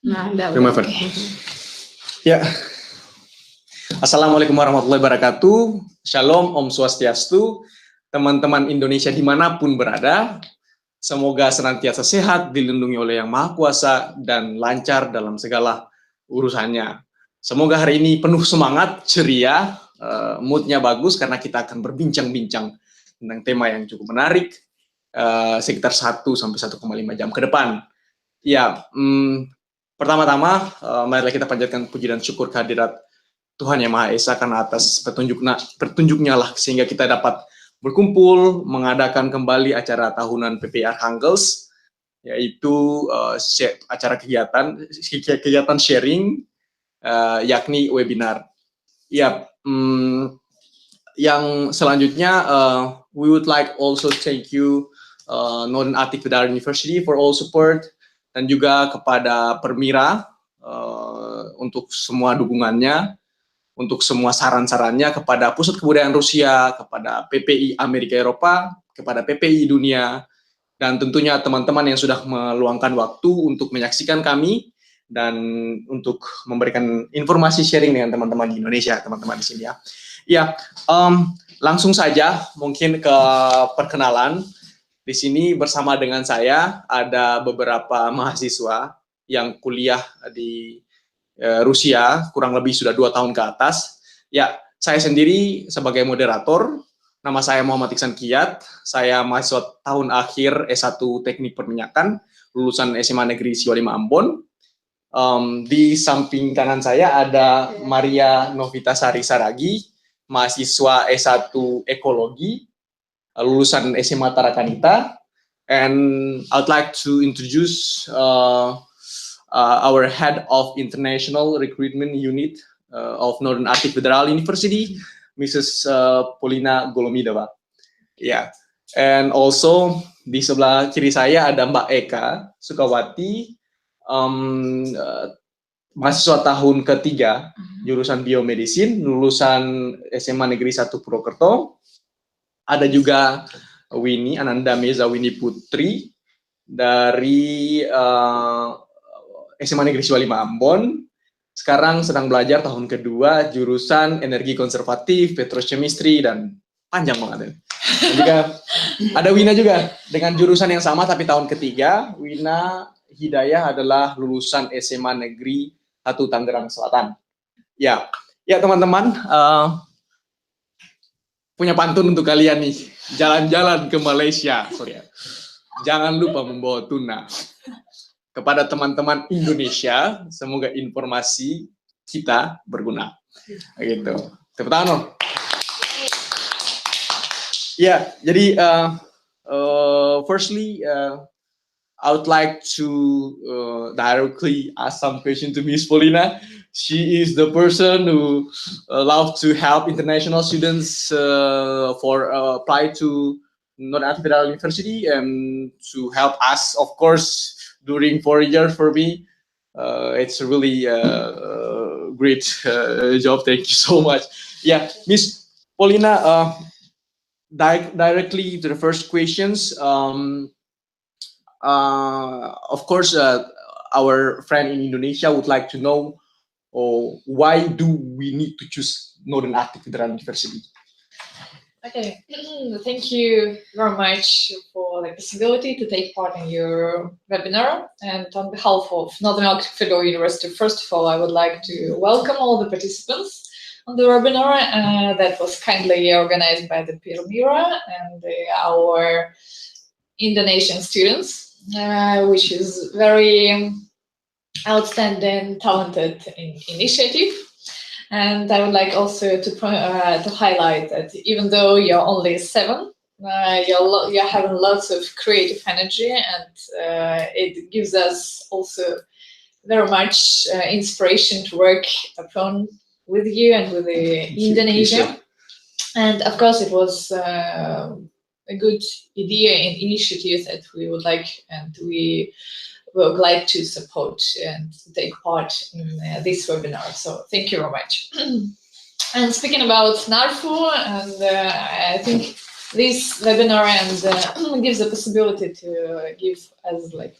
Nah, Terima kasih. Ya. Assalamualaikum warahmatullahi wabarakatuh. Shalom, Om Swastiastu. Teman-teman Indonesia dimanapun berada, semoga senantiasa sehat, dilindungi oleh Yang Maha Kuasa, dan lancar dalam segala urusannya. Semoga hari ini penuh semangat, ceria, moodnya bagus, karena kita akan berbincang-bincang tentang tema yang cukup menarik, sekitar 1-1,5 jam ke depan. Ya, pertama-tama, marilah kita panjatkan puji dan syukur kehadirat Tuhan Yang Maha Esa karena atas petunjuknya lah sehingga kita dapat berkumpul mengadakan kembali acara tahunan PPI Archangels, yaitu acara kegiatan sharing, yakni webinar. Ya, yang selanjutnya we would like also thank you Northern Attic Federal University for all support, dan juga kepada Permira untuk semua dukungannya, untuk semua saran-sarannya, kepada Pusat Kebudayaan Rusia, kepada PPI Amerika Eropa, kepada PPI Dunia, dan tentunya teman-teman yang sudah meluangkan waktu untuk menyaksikan kami dan untuk memberikan informasi sharing dengan teman-teman di Indonesia, teman-teman di sini ya. Ya, langsung saja mungkin ke perkenalan. Di sini bersama dengan saya ada beberapa mahasiswa yang kuliah di Rusia, kurang lebih sudah 2 tahun ke atas. Ya, saya sendiri sebagai moderator, nama saya Muhammad Iksan Kiyat, saya mahasiswa tahun akhir S1 Teknik Perminyakan, lulusan SMA Negeri Siwalima Ambon. Di samping kanan saya ada Maria Novitasari Saragi, mahasiswa S1 Ekologi, lulusan SMA Tarakanita, and I'd like to introduce our head of International Recruitment Unit of Northern Attic Federal University, Mrs. Polina Golomidova. Ya, and also di sebelah kiri saya ada Mbak Eka Sukawati, mahasiswa tahun ketiga, jurusan biomedicine, lulusan SMA Negeri 1 Purwokerto. Ada juga Winnie Ananda Meza Winnie Putri dari SMA Negeri Siwalima Ambon. Sekarang sedang belajar tahun kedua jurusan energi konservatif, petrochemistry, dan panjang banget. Dan juga ada Wina juga dengan jurusan yang sama tapi tahun ketiga. Wina Hidayah adalah lulusan SMA Negeri 1 Tangerang Selatan. Ya, teman-teman, punya pantun untuk kalian nih. Jalan-jalan ke Malaysia, jangan lupa membawa tuna. Kepada teman-teman Indonesia, semoga informasi kita berguna. Gitu. Tepuk tangan dong. Ya, jadi firstly, I would like to directly ask some question to Miss Polina. She is the person who loves to help international students for apply to Northern Attic Federal University, and to help us, of course, during 4 years for me. It's a really great job. Thank you so much. Yeah, Miss Polina, directly to the first questions. Of course, our friend in Indonesia would like to know why do we need to choose Northern Attic Federal University? Okay, thank you very much for the possibility to take part in your webinar. And on behalf of Northern Attic Federal University, first of all, I would like to welcome all the participants on the webinar that was kindly organized by the Permira and our Indonesian students, which is very outstanding, talented initiative. And I would like also to highlight that even though you're only 7, you're having lots of creative energy, and it gives us also very much inspiration to work upon with you and with Indonesia. And of course, it was a good idea and initiative that we would like, and we would like to support and take part in this webinar. So thank you very much. And speaking about NARFU, and I think this webinar and gives the possibility to give as like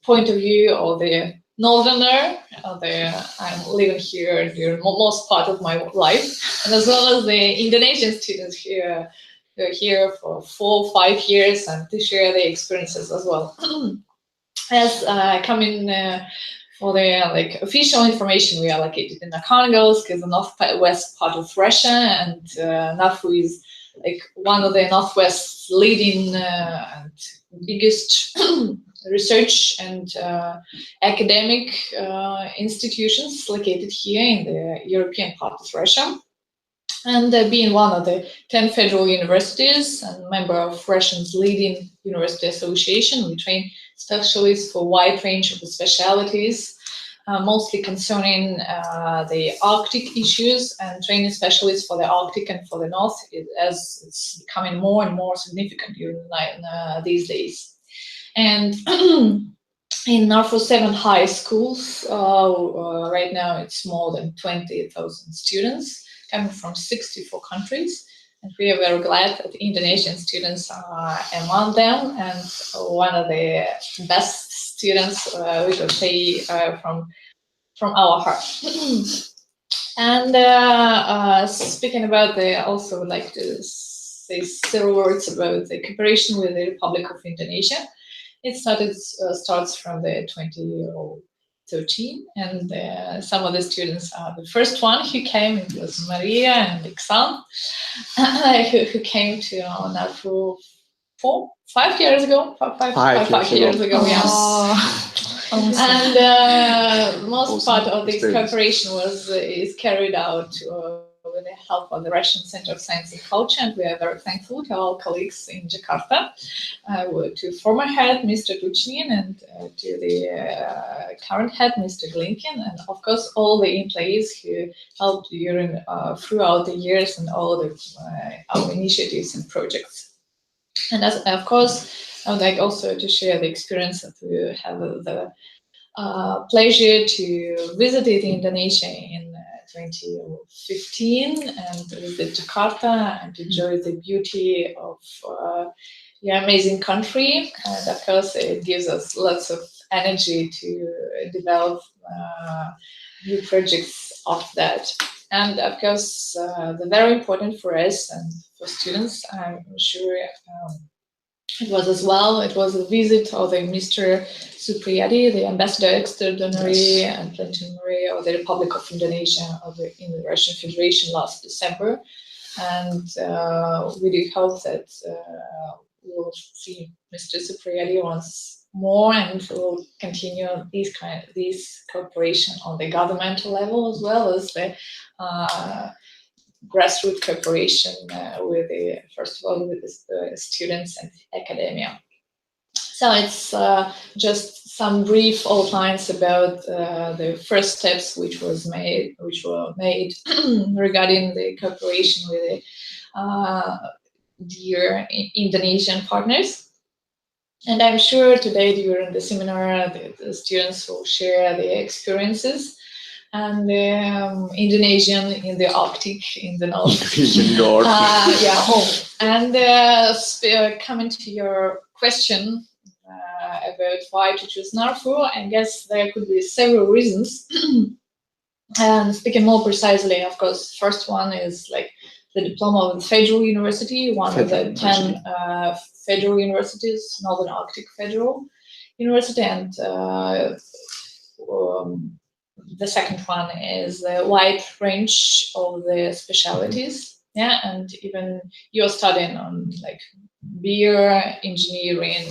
point of view of the northerner. I'm living here during most part of my life, and as well as the Indonesian students here. They're here for 4 or 5 years and to share their experiences as well. As coming for the official information, we are located in Arkhangelsk, is the northwest part of Russia, and NARFU is one of the Northwest's leading and biggest research and academic institutions located here in the European part of Russia. And being one of the 10 federal universities and member of Russia's leading university association, we train specialists for a wide range of specialities, mostly concerning the Arctic issues, and training specialists for the Arctic and for the North, as it's becoming more and more significant these days. And in NARFU 7 high schools, right now it's more than 20,000 students coming from 64 countries. And we are very glad that Indonesian students are among them, and one of the best students, we should say, from our heart. And speaking about I also would like to say several words about the cooperation with the Republic of Indonesia. It starts from the 2013, and some of the students are the first one who came. It was Maria and Iksan, who came to NARFU 5 years ago. Five years ago, yes. And most part of this cooperation is carried out with the help of the Russian Center of Science and Culture, and we are very thankful to our colleagues in Jakarta, to former head, Mr. Tuchnin, and to the current head, Mr. Glinkin, and of course all the employees who helped throughout the years and all our initiatives and projects. And of course, I would like also to share the experience that we have the pleasure to visit Indonesia in 2015 and visit Jakarta and enjoy the beauty of your amazing country. And of course, it gives us lots of energy to develop new projects of that. And of course, the very important for us and for students, I'm sure it was as well. It was a visit of the Mr. Supriyadi, the ambassador extraordinary and plenipotentiary of the Republic of Indonesia in the Russian Federation last December. And we do hope that we'll see Mr. Supriyadi once more, and we'll continue these cooperation on the governmental level as well as the grassroots cooperation with first of all with the students and academia. So it's just some brief outlines about the first steps which were made regarding the cooperation with the dear Indonesian partners. And I'm sure today during the seminar the students will share their experiences. And Indonesian in the Arctic, in the North. Home. And coming to your question about why to choose NARFU, I guess there could be several reasons. And speaking more precisely, of course, first one is like the diploma of the Federal University, one of the 10 federal universities, Northern Arctic Federal University, and the second one is the wide range of the specialities. Yeah, and even you're studying on like beer, engineering,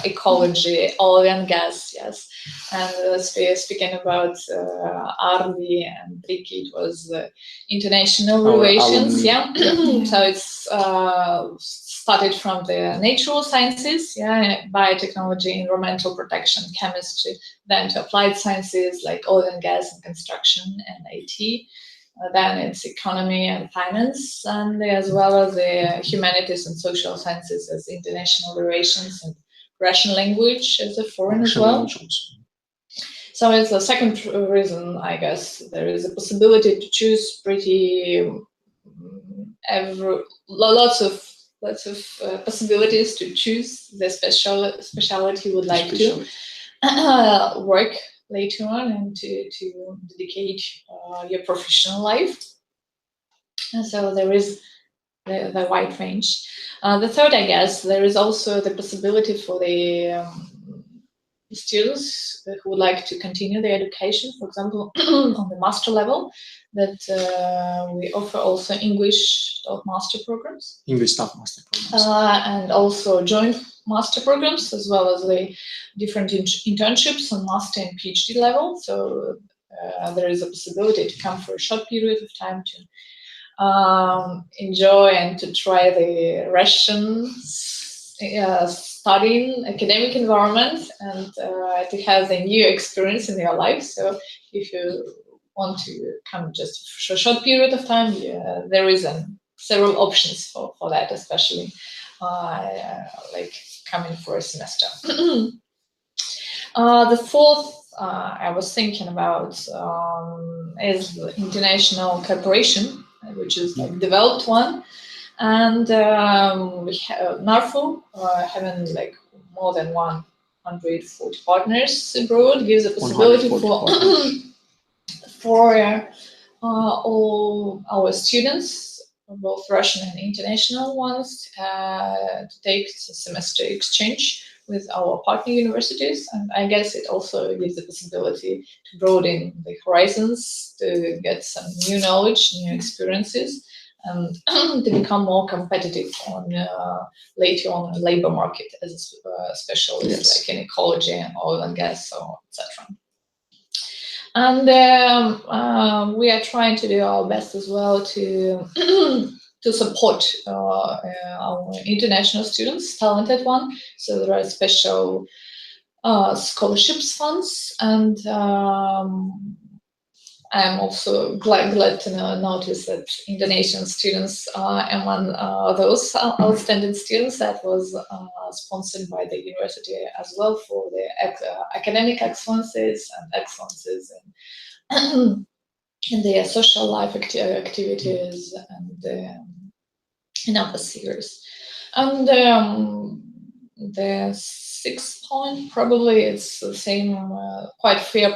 ecology, oil and gas, yes. And speaking about Arvi and Triki, it was international relations, yeah. So it's started from the natural sciences, yeah, biotechnology, environmental protection, chemistry, then to applied sciences like oil and gas and construction and IT. Then it's economy and finance, and as well as the humanities and social sciences as international relations and Russian language as a foreign as well. So it's the second reason, I guess. There is a possibility to choose lots of possibilities to choose the specialty you would like to. work later on and to dedicate your professional life. And so there is the wide range. The third, I guess, there is also the possibility for the students who would like to continue their education, for example, on the master level, that we offer also English master programs. English staff master programs. And also joint master programs, as well as the different internships on master and PhD level. So there is a possibility to come for a short period of time to enjoy and to try the Russian studying academic environment and to have a new experience in your life. So if you want to come just for a short period of time, there is several options for that, especially like coming for a semester. The fourth I was thinking about is the international cooperation, which is like developed one. And we have NARFU, having like more than 140 partners abroad, gives a possibility for all our students, both Russian and international ones, to take a semester exchange with our partner universities. And I guess it also gives the possibility to broaden the horizons, to get some new knowledge, new experiences, and to become more competitive on later on the labor market as a specialist, like in ecology and oil and gas, etc. And we are trying to do our best as well to to support our international students, talented one. So there are special scholarships funds, and I'm also glad to notice that Indonesian students are among those outstanding students that was sponsored by the university as well for the academic excellences and excellences in their social life activities and in other spheres. And the sixth point, probably it's the same, quite fair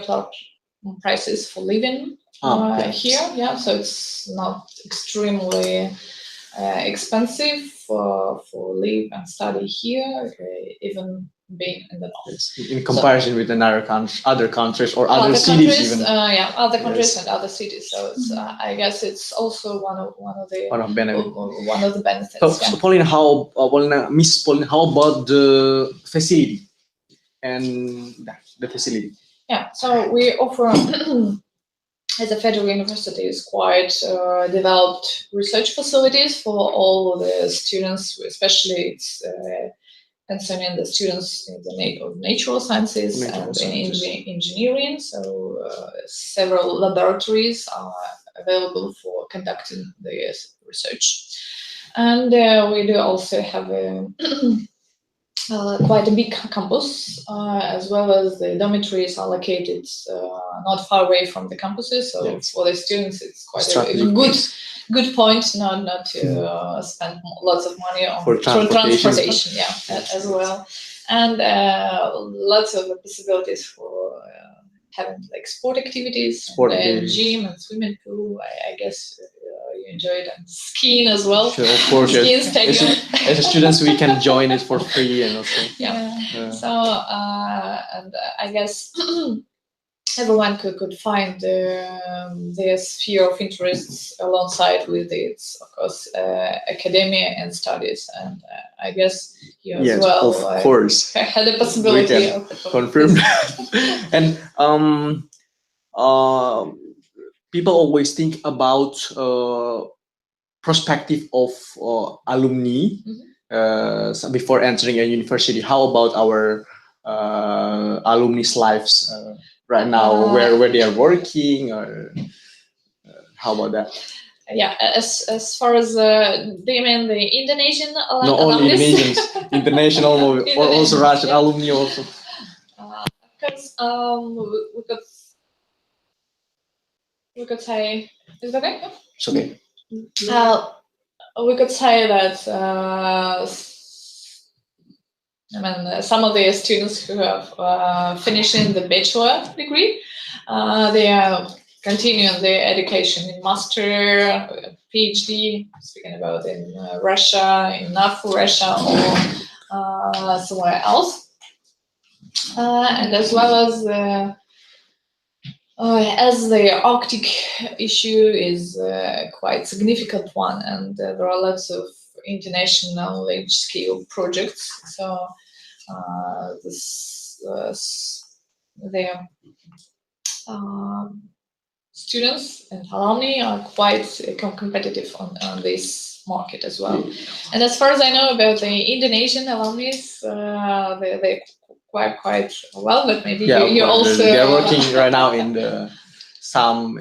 prices for living here. Yeah, so it's not extremely expensive for live and study here, even being in the north. In comparison with other countries or other cities, even. Other countries and other cities. So it's, I guess it's also one of the benefits. So Pauline, Miss Pauline, how about the facility and the facility? Yeah, so we offer, as a federal university, is quite developed research facilities for all the students, especially it's concerning the students in the natural sciences and engineering. So several laboratories are available for conducting the research. And we do also have a quite a big campus, as well as the dormitories are located not far away from the campuses. So for the students, it's quite a good point not to spend lots of money on transportation, as well, and lots of possibilities for having like sport activities, gym and swimming pool. I guess you enjoyed and skiing as well. Sure, of course. As students, we can join it for free and also. So and I guess everyone could find their sphere of interests alongside with its, of course, academia and studies. And I guess you as well, of course, had the possibility of confirm that. And people always think about perspective of alumni before entering a university. How about our alumni's lives right now, where they are working, or how about that? Yeah, as far as do you mean the Indonesian alumni? Not only Indonesians, international or also Russian alumni also. Because we could say, is that okay? It's okay. We could say that I mean, some of the students who have finishing the bachelor degree, they are continuing their education in master, PhD, speaking about in Russia, in NAFU, Russia, or somewhere else. And as well as the Arctic issue is quite significant one, and there are lots of international large-scale projects. So the students and alumni are quite competitive on this market as well. And as far as I know about the Indonesian alumni, they quite well, but maybe you also they're working right now in some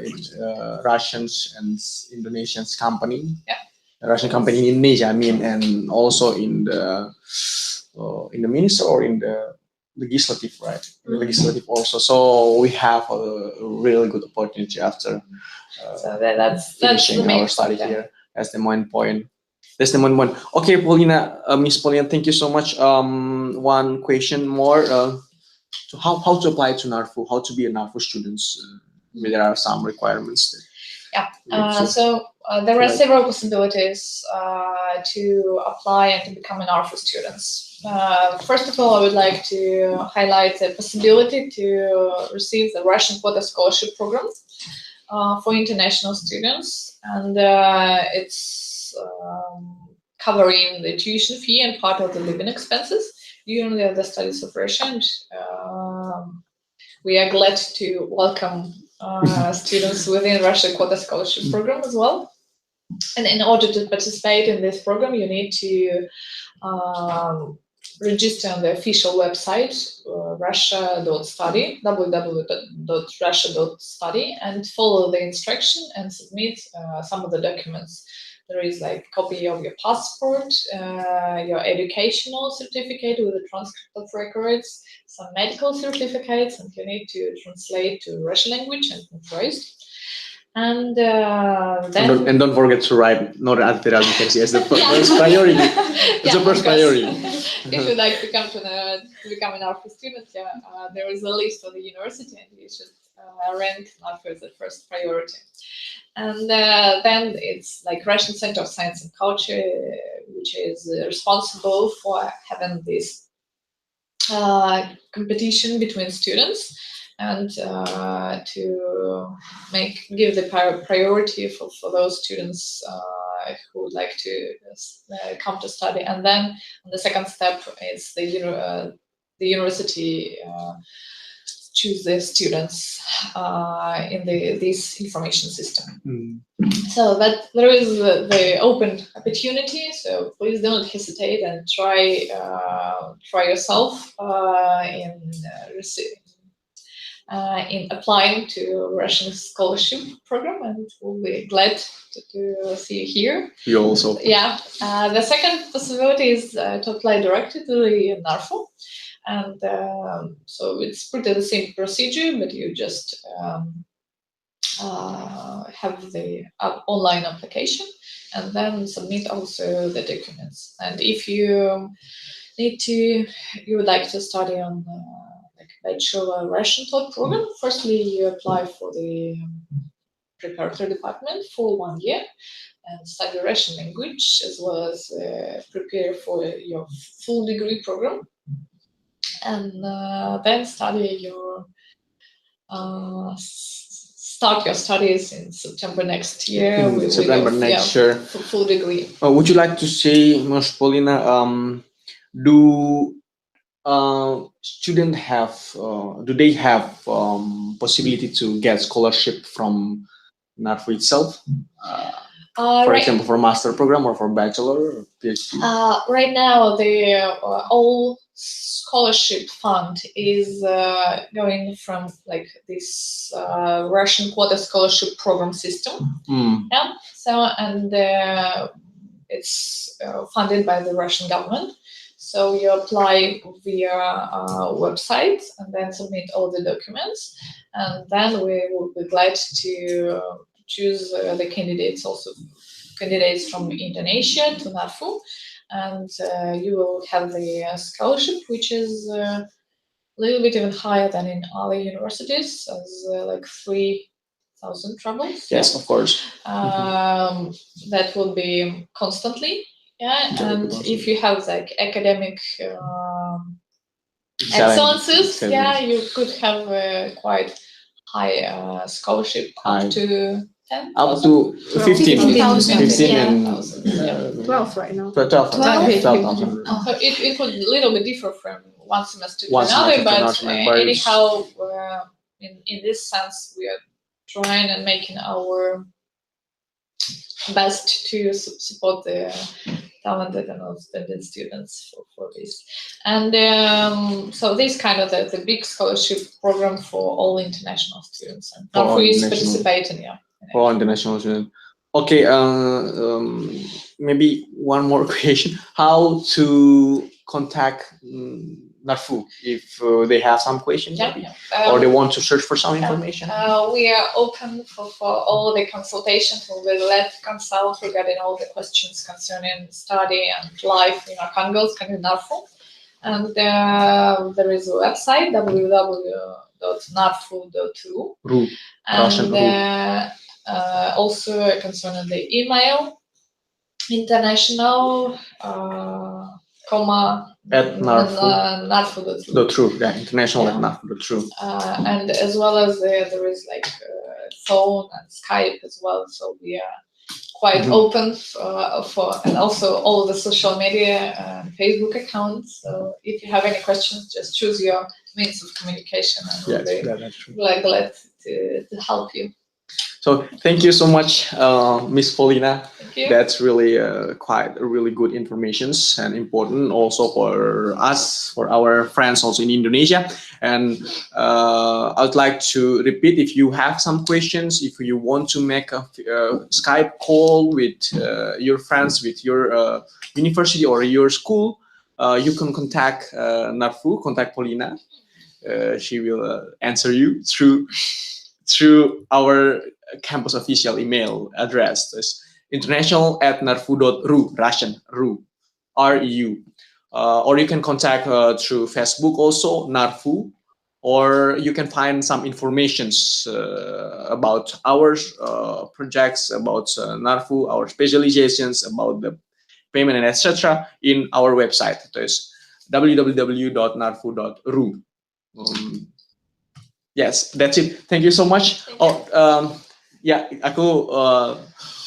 Russians and Indonesians company. Yeah. Russian company in Indonesia, I mean, and also in the minister or in the legislative, right? Legislative also. So we have a really good opportunity after so that's finishing our study here. That's the main point. That's the main point. Okay, Paulina, Miss Paulina, thank you so much. One question more. So how to apply to NARFU? How to be a NARFU student? There are some requirements. Yeah. So there are several possibilities to apply and to become an NARFU students. First of all, I would like to highlight the possibility to receive the Russian quota scholarship program for international students, and it's covering the tuition fee and part of the living expenses during the studies of Russian. We are glad to welcome students within Russia quota scholarship program as well. And in order to participate in this program, you need to register on the official website, russia.study, www.russia.study, and follow the instruction and submit some of the documents. There is like copy of your passport, your educational certificate with a transcript of records, some medical certificates, and you need to translate to Russian language and comprise. And then and don't forget to write Northern Attic Federal University as the first priority. It's the first priority. If you'd like to become an NARFU student, there is a list of the university, and you should rank NARFU as the first priority. And then it's like Russian Center of Science and Culture, which is responsible for having this competition between students and to give the priority for those students who would like to come to study. And then the second step is the university choose the students in this information system. So that there is the open opportunity. So please don't hesitate and try yourself in applying to Russian scholarship program, and we'll be glad to see you here. You also. Yeah. The second possibility is to apply directly to the NARFU. And so it's pretty the same procedure, but you just have the online application and then submit also the documents. And if you would like to study on like bachelor Russian taught program, firstly you apply for the preparatory department for 1 year and study Russian language, as well as prepare for your full degree program. And then start your studies in September next year. September next year. Full degree. Would you like to say, Ms. Paulina, do students have, do they have possibility to get scholarship from NARFU itself? For example, for master program or for bachelor or PhD? Right now, the all scholarship fund is going from like this Russian quota scholarship program system. Yeah. So and it's funded by the Russian government. So you apply via website and then submit all the documents, and then we will be glad to choose the candidates from Indonesia to NARFU, and you will have the scholarship, which is a little bit even higher than in other universities, as like 3,000 rubles. Yes, of course. That will be constantly. Yeah, and if you have like academic excellences, yeah, you could have a quite high scholarship up to 10,000? Up to 15,000. 15 and 12 right now. 12. So it would a little bit differ from one semester to another, but anyhow, in this sense, we are trying and making our best to support the talented and outstanding students for this. And so this kind of the big scholarship program for all international students, and NARFU is participating, yeah. For all international students. Okay, maybe one more question. How to contact NARFU if they have some questions, or they want to search for some information? We are open for all the consultations. We will let consult regarding all the questions concerning study and life in Arkhangelsk and in NARFU. And there is a website, www.narfu.ru. And also concerning the email, international, at narfu.ru. Yeah, international at narfu.ru. And as well as there is like phone and Skype as well. So we are quite open for, and also all the social media and Facebook accounts. So if you have any questions, just choose your means of communication, and we'll be glad to help you. So thank you so much, Miss Paulina. Thank you. That's really quite really good information and important also for us, for our friends also in Indonesia. And I would like to repeat, if you have some questions, if you want to make a Skype call with your friends, with your university or your school, you can contact NARFU, contact Paulina. She will answer you through our campus official email address. It's international@narfu.ru, Russian, RU. Or you can contact through Facebook also, NARFU, or you can find some informations about our projects, about NARFU, our specializations, about the payment and etc. in our website. It's www.narfu.ru. Yes, that's it. Thank you so much. Ya, aku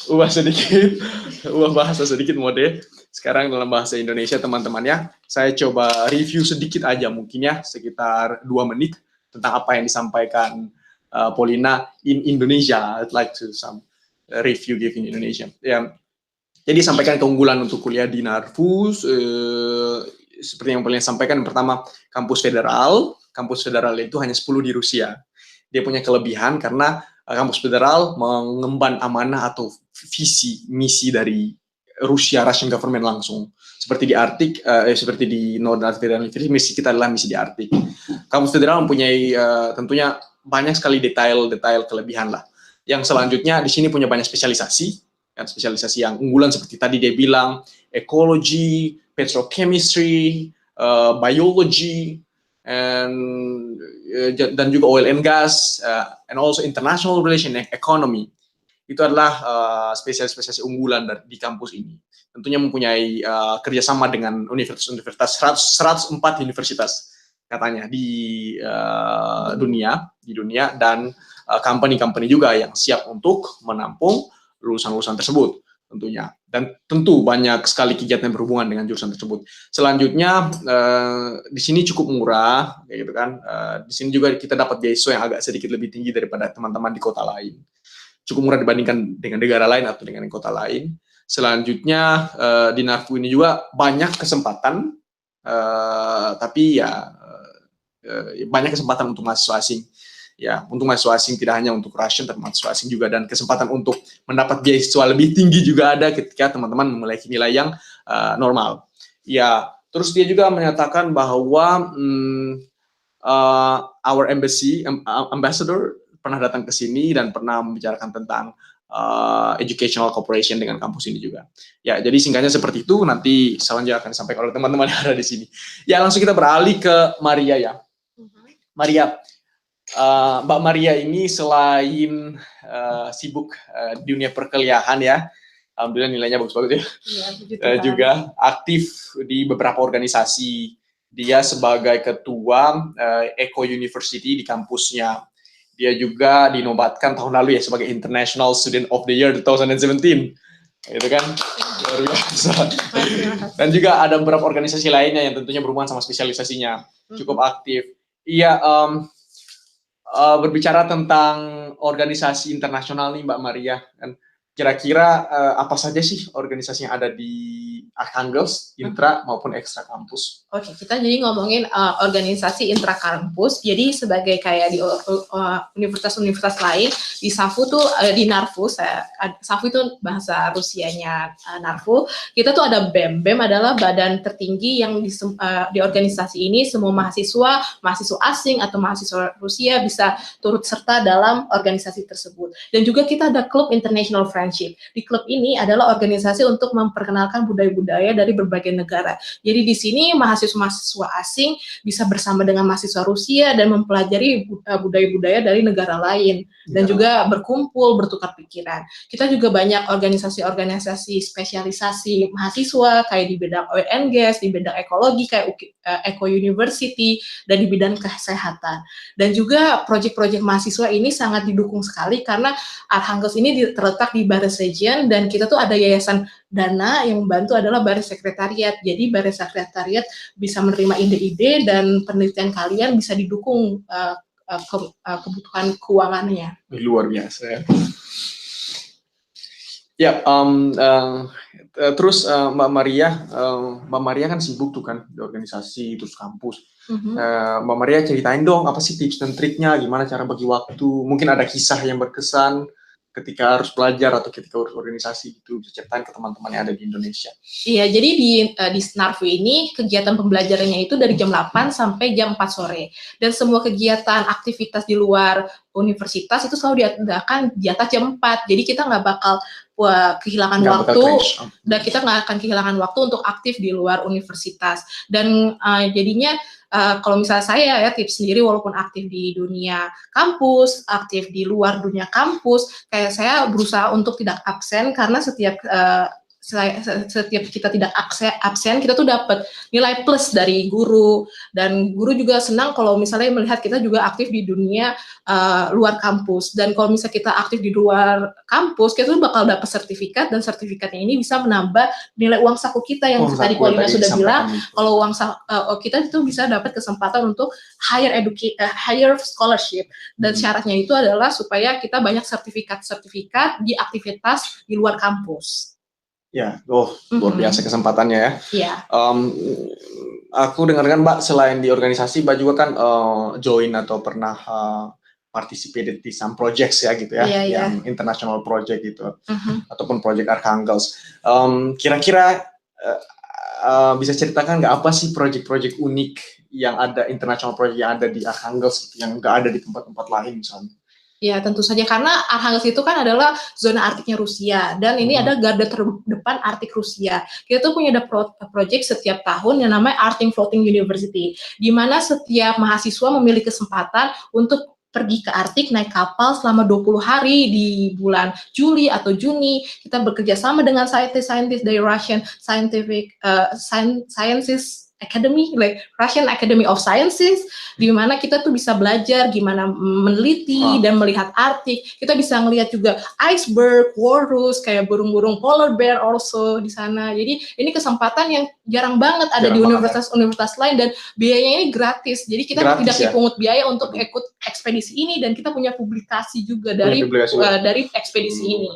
ubah bahasa sedikit mode. Sekarang dalam bahasa Indonesia, teman-teman ya. Saya coba review sedikit aja mungkin ya, sekitar 2 menit tentang apa yang disampaikan Paulina in Indonesia. I'd like to some review give in Indonesia. Ya. Jadi sampaikan keunggulan untuk kuliah di NARFU. Seperti yang Paulina sampaikan, pertama kampus federal. Kampus federal itu hanya 10 di Rusia. Dia punya kelebihan karena kampus federal mengemban amanah atau visi misi dari Russian government langsung. Seperti di Arktik, seperti di Northern Federal University, misi kita adalah misi di Arktik. Kampus federal mempunyai tentunya banyak sekali detail kelebihan lah. Yang selanjutnya di sini punya banyak spesialisasi, kan, spesialisasi yang unggulan seperti tadi dia bilang, ecology, petrochemistry, biology, dan juga oil and gas, and also international relation and economy. Itu adalah spesialisasi unggulan di kampus ini. Tentunya mempunyai kerjasama dengan universitas 104 universitas katanya di dunia dan company-company juga yang siap untuk menampung lulusan-lulusan tersebut tentunya. Dan tentu banyak sekali kegiatan berhubungan dengan jurusan tersebut. Selanjutnya di sini cukup murah, kayak gitu kan. Di sini juga kita dapat beasiswa yang agak sedikit lebih tinggi daripada teman-teman di kota lain. Cukup murah dibandingkan dengan negara lain atau dengan kota lain. Selanjutnya di NARFU ini juga banyak kesempatan, tapi ya banyak kesempatan untuk mahasiswa asing. Ya, untuk mahasiswa asing tidak hanya untuk Russian, tapi mahasiswa asing juga, dan kesempatan untuk mendapat beasiswa lebih tinggi juga ada ketika teman-teman memiliki nilai yang normal. Ya, terus dia juga menyatakan bahwa our ambassador pernah datang ke sini dan pernah membicarakan tentang educational cooperation dengan kampus ini juga. Ya, jadi singkatnya seperti itu. Nanti selanjutnya akan disampaikan oleh teman-teman yang ada di sini. Ya, langsung kita beralih ke Maria ya. Maria, Mbak Maria ini selain sibuk di dunia perkuliahan ya, alhamdulillah nilainya bagus-bagus ya. Juga aktif di beberapa organisasi. Dia sebagai ketua Eco University di kampusnya. Dia juga dinobatkan tahun lalu ya sebagai International Student of the Year 2017. Gitu kan? Luar biasa. Dan juga ada beberapa organisasi lainnya yang tentunya berhubungan sama spesialisasinya. Cukup aktif. Iya, berbicara tentang organisasi internasional nih Mbak Maria, kan kira-kira apa saja sih organisasi yang ada di Archangels, intra maupun ekstra kampus? Oke, kita jadi ngomongin organisasi intra kampus. Jadi sebagai kayak di universitas-universitas lain, di SAFU tuh di NARFU, SAFU itu bahasa Rusianya NARFU. Kita tuh ada BEM. BEM adalah badan tertinggi yang di organisasi ini semua mahasiswa asing atau mahasiswa Rusia bisa turut serta dalam organisasi tersebut. Dan juga kita ada klub International Friendship. Di klub ini adalah organisasi untuk memperkenalkan budaya-budaya dari berbagai negara. Jadi di sini mahasiswa asing bisa bersama dengan mahasiswa Rusia dan mempelajari budaya-budaya dari negara lain dan juga berkumpul, bertukar pikiran. Kita juga banyak organisasi-organisasi spesialisasi mahasiswa kayak di bidang oil and gas, di bidang ekologi kayak Eco University dan di bidang kesehatan. Dan juga proyek-proyek mahasiswa ini sangat didukung sekali karena Archangels ini terletak di Bares Region dan kita tuh ada yayasan dana yang membantu adalah Bares Sekretariat. Jadi Bares Sekretariat bisa menerima ide-ide dan penelitian kalian bisa didukung kebutuhan keuangannya. Luar biasa ya. Ya, terus Mbak Maria kan sibuk tuh kan di organisasi terus kampus. Mbak Maria ceritain dong apa sih tips dan triknya, gimana cara bagi waktu? Mungkin ada kisah yang berkesan ketika harus belajar atau ketika harus organisasi itu, bisa ceritain ke teman-teman yang ada di Indonesia. Iya, jadi di SNARFU ini kegiatan pembelajarannya itu dari jam 8 sampai jam 4 sore. Dan semua kegiatan aktivitas di luar universitas itu selalu diadakan di atas jam 4. Jadi kita nggak bakal kehilangan waktu dan kita nggak akan kehilangan waktu untuk aktif di luar universitas. Dan jadinya kalau misalnya saya ya tips sendiri, walaupun aktif di dunia kampus, aktif di luar dunia kampus, kayak saya berusaha untuk tidak absen karena setiap kita tidak absen, kita tuh dapat nilai plus dari guru, dan guru juga senang kalau misalnya melihat kita juga aktif di dunia luar kampus. Dan kalau misalnya kita aktif di luar kampus, kita tuh bakal dapat sertifikat, dan sertifikatnya ini bisa menambah nilai uang saku kita yang tadi Kolina sudah bilang. Kalau uang kita itu bisa dapat kesempatan untuk higher scholarship, dan syaratnya itu adalah supaya kita banyak sertifikat di aktivitas di luar kampus. Ya, luar biasa kesempatannya ya. Iya. Aku dengarkan Mbak selain di organisasi, Mbak juga kan join atau pernah participated di some projects ya gitu ya, yang international project gitu, ataupun project Archangels. Kira-kira bisa ceritakan nggak apa sih project-project unik yang ada, international project yang ada di Archangels yang nggak ada di tempat-tempat lain misalnya? Ya, tentu saja, karena Archangels itu kan adalah zona arktiknya Rusia, dan ini ada garda terdepan Arktik Rusia. Kita tuh punya project setiap tahun yang namanya Arctic Floating University, di mana setiap mahasiswa memiliki kesempatan untuk pergi ke Arktik naik kapal selama 20 hari di bulan Juli atau Juni. Kita bekerja sama dengan scientist dari Russian Sciences Academy, like Russian Academy of Sciences, di mana kita tuh bisa belajar gimana meneliti dan melihat Arktik. Kita bisa ngelihat juga iceberg, walrus, kayak burung-burung polar bear also di sana. Jadi ini kesempatan yang jarang banget ada di universitas-universitas lain, dan biayanya ini gratis. Jadi kita tidak dipungut biaya untuk ikut ekspedisi ini, dan kita punya publikasi juga dari ekspedisi ini.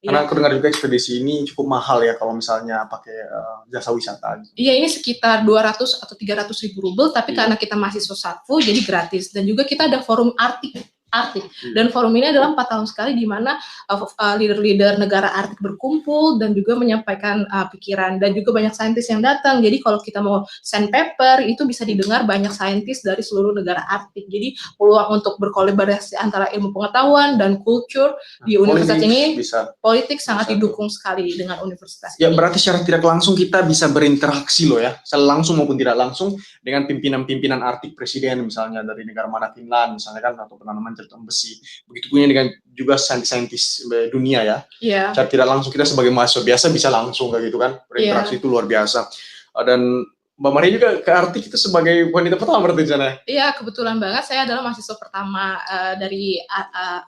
Karena aku dengar juga ekspedisi ini cukup mahal ya kalau misalnya pakai jasa wisata. Iya, ini sekitar 200 atau 300 ribu rubel, tapi karena kita mahasiswa SAFU jadi gratis. Dan juga kita ada forum Arktik. Dan forum ini adalah 4 tahun sekali di mana leader-leader negara Arktik berkumpul dan juga menyampaikan pikiran, dan juga banyak saintis yang datang. Jadi kalau kita mau send paper itu bisa didengar banyak saintis dari seluruh negara Arktik. Jadi peluang untuk berkolaborasi antara ilmu pengetahuan dan kultur di universitas ini, politik sangat didukung sekali dengan universitas ya ini. Berarti secara tidak langsung kita bisa berinteraksi loh ya, secara langsung maupun tidak langsung dengan pimpinan-pimpinan Arktik, presiden misalnya dari negara mana, Finland misalnya kan, atau penanaman certon besi. Begitu punya dengan juga saintis dunia ya. Iya. Secara tidak langsung kita sebagai mahasiswa biasa bisa langsung kayak gitu kan, berinteraksi itu luar biasa. Dan Mbak Maria juga ke Arktik itu sebagai wanita pertama berarti di sana? Iya, kebetulan banget saya adalah mahasiswa pertama dari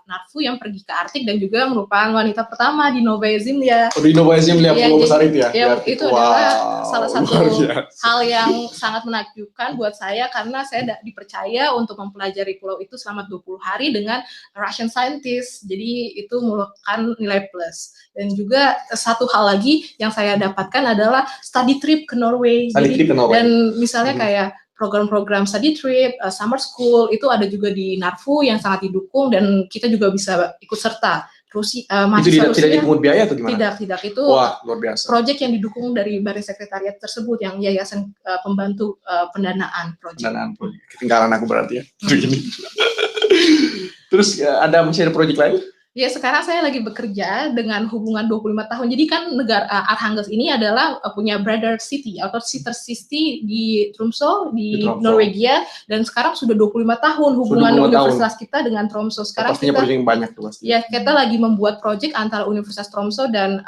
NARFU yang pergi ke Arktik, dan juga merupakan wanita pertama di Novaya Zemlya. Oh, di Novaya Zemlya, pulau besar itu ya? Ya, itu adalah salah satu hal yang sangat menakjubkan buat saya, karena saya dipercaya untuk mempelajari pulau itu selama 20 hari dengan Russian scientist. Jadi itu merupakan nilai plus. Dan juga satu hal lagi yang saya dapatkan adalah study trip ke Norway. Dan misalnya kayak program-program study trip, summer school itu ada juga di NARFU yang sangat didukung, dan kita juga bisa ikut serta. Itu tidak dipungut biaya atau gimana? Tidak, itu wah, luar biasa. Proyek yang didukung dari Baris Sekretariat tersebut, yang yayasan pembantu pendanaan proyek. Ketinggalan aku berarti ya. Terus masih ada proyek lain? Ya, sekarang saya lagi bekerja dengan hubungan 25 tahun. Jadi kan negara Arkhangelsk ini adalah punya brother city atau sister city di Tromsø, di Norwegia, dan sekarang sudah 25 tahun hubungan universitas kita dengan Tromsø. Sekarang pastinya proyek yang banyak tuh pasti. Ya, kita lagi membuat proyek antara Universitas Tromsø dan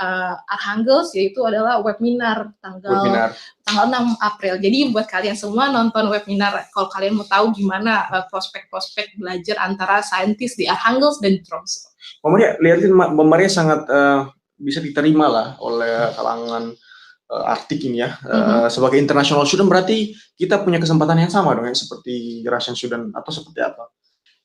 Arkhangelsk, yaitu adalah webinar tanggal 6 April. Jadi buat kalian semua nonton webinar kalau kalian mau tahu gimana prospek-prospek belajar antara saintis di Arkhangelsk dan di Tromsø. Mbak Maria, lihatin Mbak Maria sangat bisa diterima lah oleh kalangan Arktik ini ya. Sebagai international student berarti kita punya kesempatan yang sama dong ya, seperti Russian student atau seperti apa?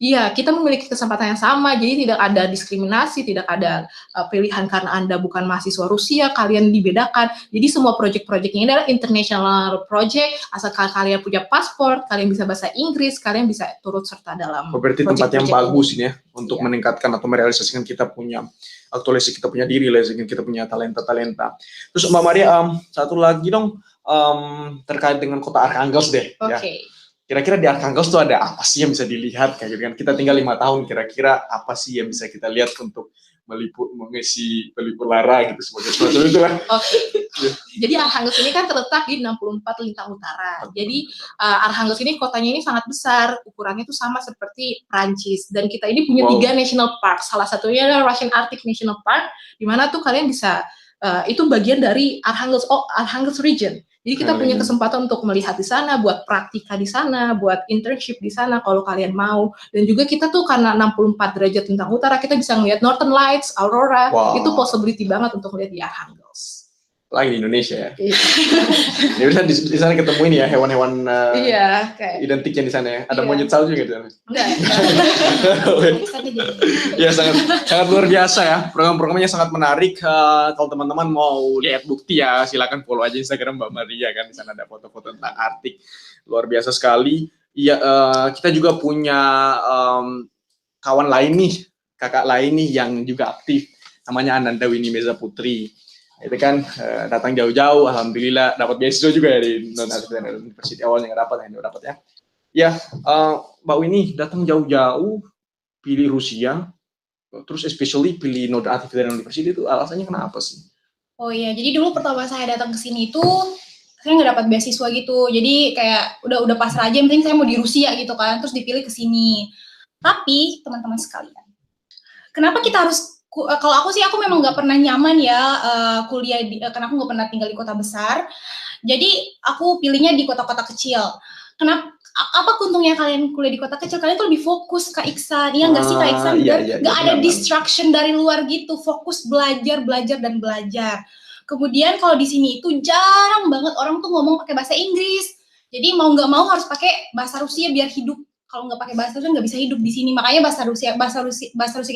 Iya, kita memiliki kesempatan yang sama, jadi tidak ada diskriminasi, tidak ada pilihan karena Anda bukan mahasiswa Rusia, kalian dibedakan. Jadi semua proyek-proyek ini adalah international project, asal kalian punya paspor, kalian bisa bahasa Inggris, kalian bisa turut serta dalam berarti tempat yang bagus ini ya, untuk meningkatkan atau merealisasikan kita punya aktualisasi, kita punya diri, kita punya talenta-talenta. Terus Mbak Maria, satu lagi dong, terkait dengan kota Arkhangelsk deh. Oke. Ya. Kira-kira di Arkhangelsk tuh ada apa sih yang bisa dilihat kayak gitu kan? Kita tinggal 5 tahun, kira-kira apa sih yang bisa kita lihat untuk mengisi pelipur lara gitu sebagai sesuatu itu lah. Oke. Jadi Arkhangelsk ini kan terletak di 64 lintang utara. Jadi Arkhangelsk ini kotanya ini sangat besar, ukurannya itu sama seperti Prancis, dan kita ini punya 3 national park. Salah satunya adalah Russian Arctic National Park, di mana tuh kalian bisa itu bagian dari Arkhangelsk region. Jadi kita punya kesempatan untuk melihat di sana, buat praktika di sana, buat internship di sana kalau kalian mau. Dan juga kita tuh karena 64 derajat lintang utara, kita bisa melihat Northern Lights, Aurora. Itu possibility banget untuk melihat di Arkhangelsk. Lagi di Indonesia ya. Ya bisa di sana ketemu ini ya hewan-hewan identik yang di sana ya. Ada monyet salju gitu. Enggak. Ya sangat luar biasa ya. Program-programnya sangat menarik. Kalau teman-teman mau lihat bukti ya silakan follow aja Instagram Mbak Maria kan, di sana ada foto-foto tentang Arktik. Luar biasa sekali. Iya, kita juga punya kawan lain nih, kakak lain nih yang juga aktif. Namanya Ananda Winnie Meza Putri. Itu kan datang jauh-jauh, alhamdulillah dapat beasiswa juga ya di University awalnya nggak dapat ya. Ya, Mbak Winnie datang jauh-jauh, pilih Rusia, terus especially pilih Northern Arctic University, itu alasannya kenapa sih? Oh iya, jadi dulu pertama saya datang ke sini itu saya nggak dapat beasiswa gitu, jadi kayak udah pasrah aja, yang penting saya mau di Rusia gitu kan, terus dipilih ke sini. Tapi teman-teman sekalian, kenapa kita harus kalau aku sih, aku memang nggak pernah nyaman ya kuliah karena aku nggak pernah tinggal di kota besar. Jadi aku pilihnya di kota-kota kecil. Kenapa? Apa untungnya kalian kuliah di kota kecil? Kalian tuh lebih fokus Kak Iksan, ya nggak sih Kak Iksan? Nggak ada distraction dari luar gitu. Fokus belajar dan belajar. Kemudian kalau di sini itu jarang banget orang tuh ngomong pakai bahasa Inggris. Jadi mau nggak mau harus pakai bahasa Rusia biar hidup. Kalau nggak pakai bahasa Rusia nggak bisa hidup di sini. Makanya bahasa Rusia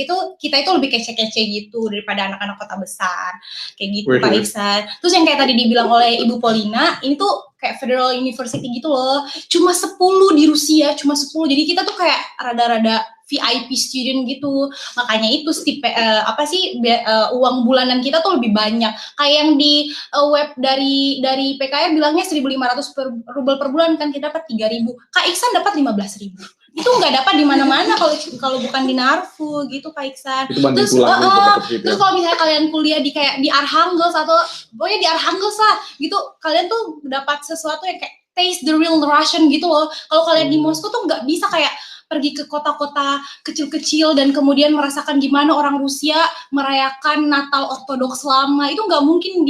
itu kita itu lebih kece-kece gitu daripada anak-anak kota besar kayak gitu Pak Iksan. Terus yang kayak tadi dibilang oleh Ibu Polina, ini tuh kayak Federal University gitu loh. Cuma 10 di Rusia, cuma 10. Jadi kita tuh kayak rada-rada VIP student gitu. Makanya itu uang bulanan kita tuh lebih banyak. Kayak yang di web dari PKR bilangnya 1.500 rubel per bulan kan, kita dapat 3.000. Kak Iksan dapat 15.000. Itu nggak dapat di mana-mana kalau bukan di Narfu gitu Kak Iksan. Itu Terus kalau misalnya kalian kuliah di kayak di Arhangelsk atau pokoknya di Arhangelsk lah gitu, kalian tuh dapat sesuatu yang kayak taste the real Russian gitu loh. Kalau kalian di Moskow tuh nggak bisa kayak pergi ke kota-kota kecil-kecil dan kemudian merasakan gimana orang Rusia merayakan Natal Ortodoks lama. Itu nggak mungkin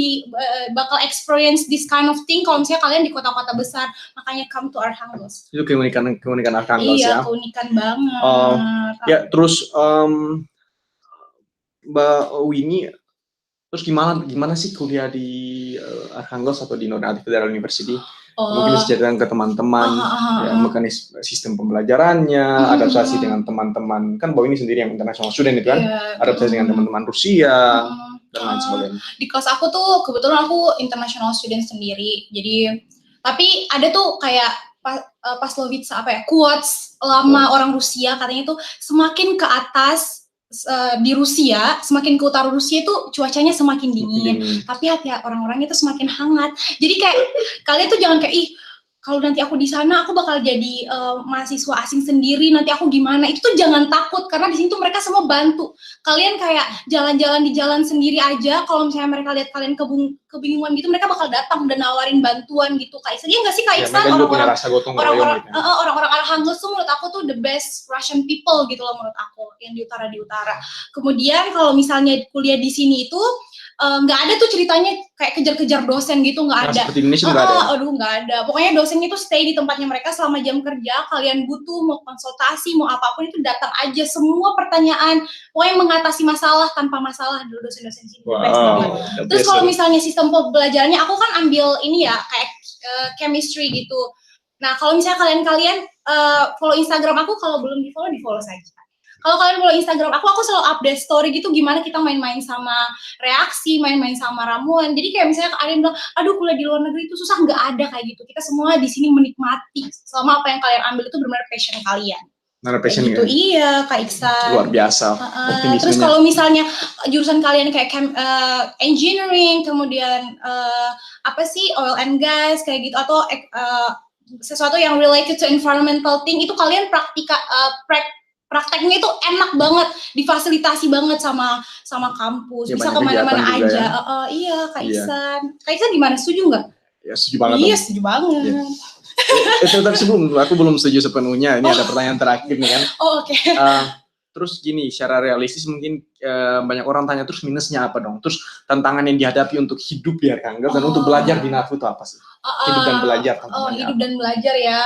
bakal experience this kind of thing kalau misalnya kalian di kota-kota besar. Makanya come to Arhangelsk. Itu keunikan Arhangelsk ya. Iya, keunikan banget. Ya, terus Mbak Winnie, terus gimana sih kuliah di Arhangelsk atau di Northern Federal University? Mungkin bisa ceritakan ke teman-teman ya, mekanisme sistem pembelajarannya, adaptasi dengan teman-teman, kan Mbak Winnie sendiri yang international student itu kan, adaptasi dengan teman-teman Rusia dan lain sebagainya. Di kelas aku tuh kebetulan aku international student sendiri, jadi tapi ada tuh kayak Paslovitz quotes lama orang Rusia, katanya tuh semakin ke atas di Rusia, semakin ke utara Rusia itu cuacanya semakin dingin, tapi hati orang-orangnya itu semakin hangat. Jadi kayak kalian tuh jangan kayak kalau nanti aku di sana aku bakal jadi mahasiswa asing sendiri, nanti aku gimana? Itu tuh jangan takut, karena di sini tuh mereka semua bantu. Kalian kayak jalan-jalan di jalan sendiri aja, kalau misalnya mereka lihat kalian kebingungan gitu, mereka bakal datang dan nawarin bantuan gitu. Kak Iksan, iya nggak sih Kak Iksan? Orang-orang Arhangelsk tuh menurut aku tuh the best Russian people gitu loh menurut aku, yang di utara. Kemudian kalau misalnya kuliah di sini itu nggak ada tuh ceritanya kayak kejar-kejar dosen gitu, nggak ada. Seperti Indonesia nggak ada. Aduh, nggak ada. Pokoknya dosennya tuh stay di tempatnya mereka selama jam kerja. Kalian butuh mau konsultasi, mau apapun itu datang aja. Semua pertanyaan, pokoknya mengatasi masalah tanpa masalah dulu dosen-dosen sini. Terus kalau misalnya sistem pembelajarannya, aku kan ambil ini ya kayak chemistry gitu. Nah kalau misalnya kalian follow Instagram aku, kalau belum di follow saja. Kalau kalian follow Instagram aku selalu update story gitu, gimana kita main-main sama reaksi, main-main sama ramuan. Jadi kayak misalnya ada yang bilang, aduh kuliah di luar negeri itu susah, nggak ada kayak gitu. Kita semua di sini menikmati selama apa yang kalian ambil itu benar-benar passion kalian. Passion gitu, iya Kak Iksan. Luar biasa. Terus kalau misalnya jurusan kalian kayak engineering, kemudian oil and gas kayak gitu, atau sesuatu yang related to environmental thing, itu kalian prakteknya itu enak banget, difasilitasi banget sama kampus, ya, bisa kemana-mana aja. Ya. Iya Kak Iksan. Kak Iksan gimana, setuju nggak? Ya setuju banget. Iya setuju banget. Ya. Tapi aku belum setuju sepenuhnya. Ini ada pertanyaan terakhir nih kan. Oke. Terus gini, secara realistis mungkin banyak orang tanya terus minusnya apa dong? Terus tantangan yang dihadapi untuk hidup di Arhangelsk dan untuk belajar di Narfu itu apa sih? Hidup dan belajar tantangannya. Hidup dan belajar ya.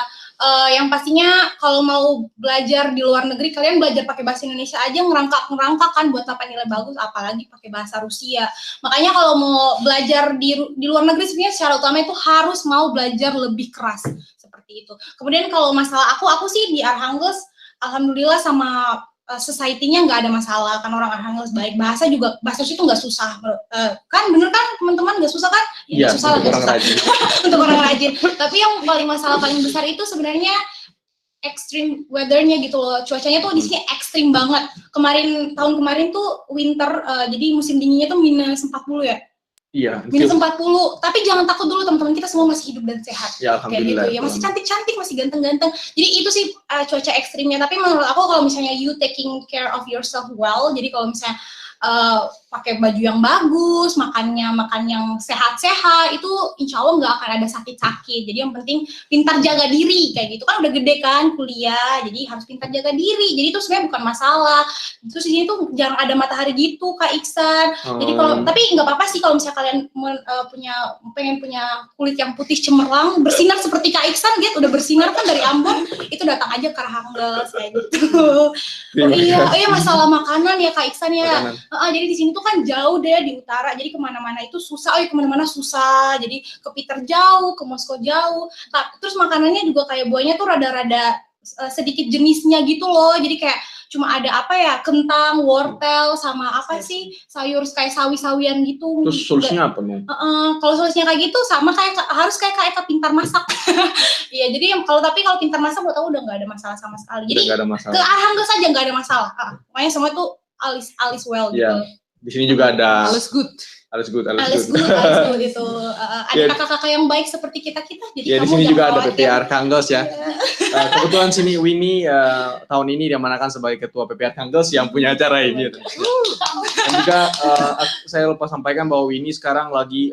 Yang pastinya kalau mau belajar di luar negeri, kalian belajar pakai bahasa Indonesia aja ngerangkak kan buat dapat nilai bagus, apalagi pakai bahasa Rusia. Makanya kalau mau belajar di luar negeri sebenarnya secara utama itu harus mau belajar lebih keras seperti itu. Kemudian kalau masalah aku sih di Arhangelsk alhamdulillah sama society-nya nggak ada masalah, kan orang Arhangelsk baik, bahasa Rusia itu nggak susah, kan bener kan teman-teman, nggak susah kan? Iya, untuk orang rajin. Untuk orang rajin. Tapi yang masalah paling besar itu sebenarnya extreme weather-nya gitu loh, cuacanya tuh di sini ekstrim banget. Tahun kemarin tuh winter, jadi musim dinginnya tuh minus 40 ya. Iya. Minus 40, tapi jangan takut dulu teman-teman, kita semua masih hidup dan sehat. Ya, kayak gitu ya, masih cantik-cantik, masih ganteng-ganteng. Jadi itu sih cuaca ekstrimnya. Tapi menurut aku kalau misalnya you taking care of yourself well, jadi kalau misalnya pakai baju yang bagus, makan yang sehat-sehat, itu insya Allah nggak akan ada sakit-sakit. Jadi yang penting pintar jaga diri kayak gitu, kan udah gede kan kuliah, jadi harus pintar jaga diri. Jadi itu sebenarnya bukan masalah. Terus di sini tuh jarang ada matahari gitu Kak Iksan. Jadi tapi nggak apa-apa sih kalau misalnya kalian pengen punya kulit yang putih cemerlang, bersinar seperti Kak Iksan, udah bersinar kan dari Ambon, itu datang aja ke Arhangelsk kayak gitu. Iya masalah makanan ya Kak Iksan ya. Jadi di sini tuh kan jauh deh di utara, jadi kemana-mana itu susah. Kemana-mana susah. Jadi ke Peter jauh, ke Moskow jauh. Terus makanannya juga kayak buahnya tuh rada-rada sedikit jenisnya gitu loh. Jadi kayak cuma ada apa ya, kentang, wortel, sama apa sih, sayur kayak sawi-sawian gitu. Terus solusinya apa nih? Kalau solusinya kayak gitu sama kayak harus kayak Eka pintar masak. Iya, jadi kalau pintar masak buat aku udah nggak ada masalah sama sekali. Jadi Nggak ada masalah. ke Arhangga saja nggak ada masalah. Pokoknya semua tuh alis well gitu. Iya. Di sini juga ada Alles good. Alles good Itu ada kakak-kakak yang baik seperti kita. Jadi ya, di sini juga ada PP Arkanggels ya. Kebetulan sini Winnie tahun ini diamanakan sebagai ketua PP Arkanggels yang punya acara ini. Dan juga saya lupa sampaikan bahwa Winnie sekarang lagi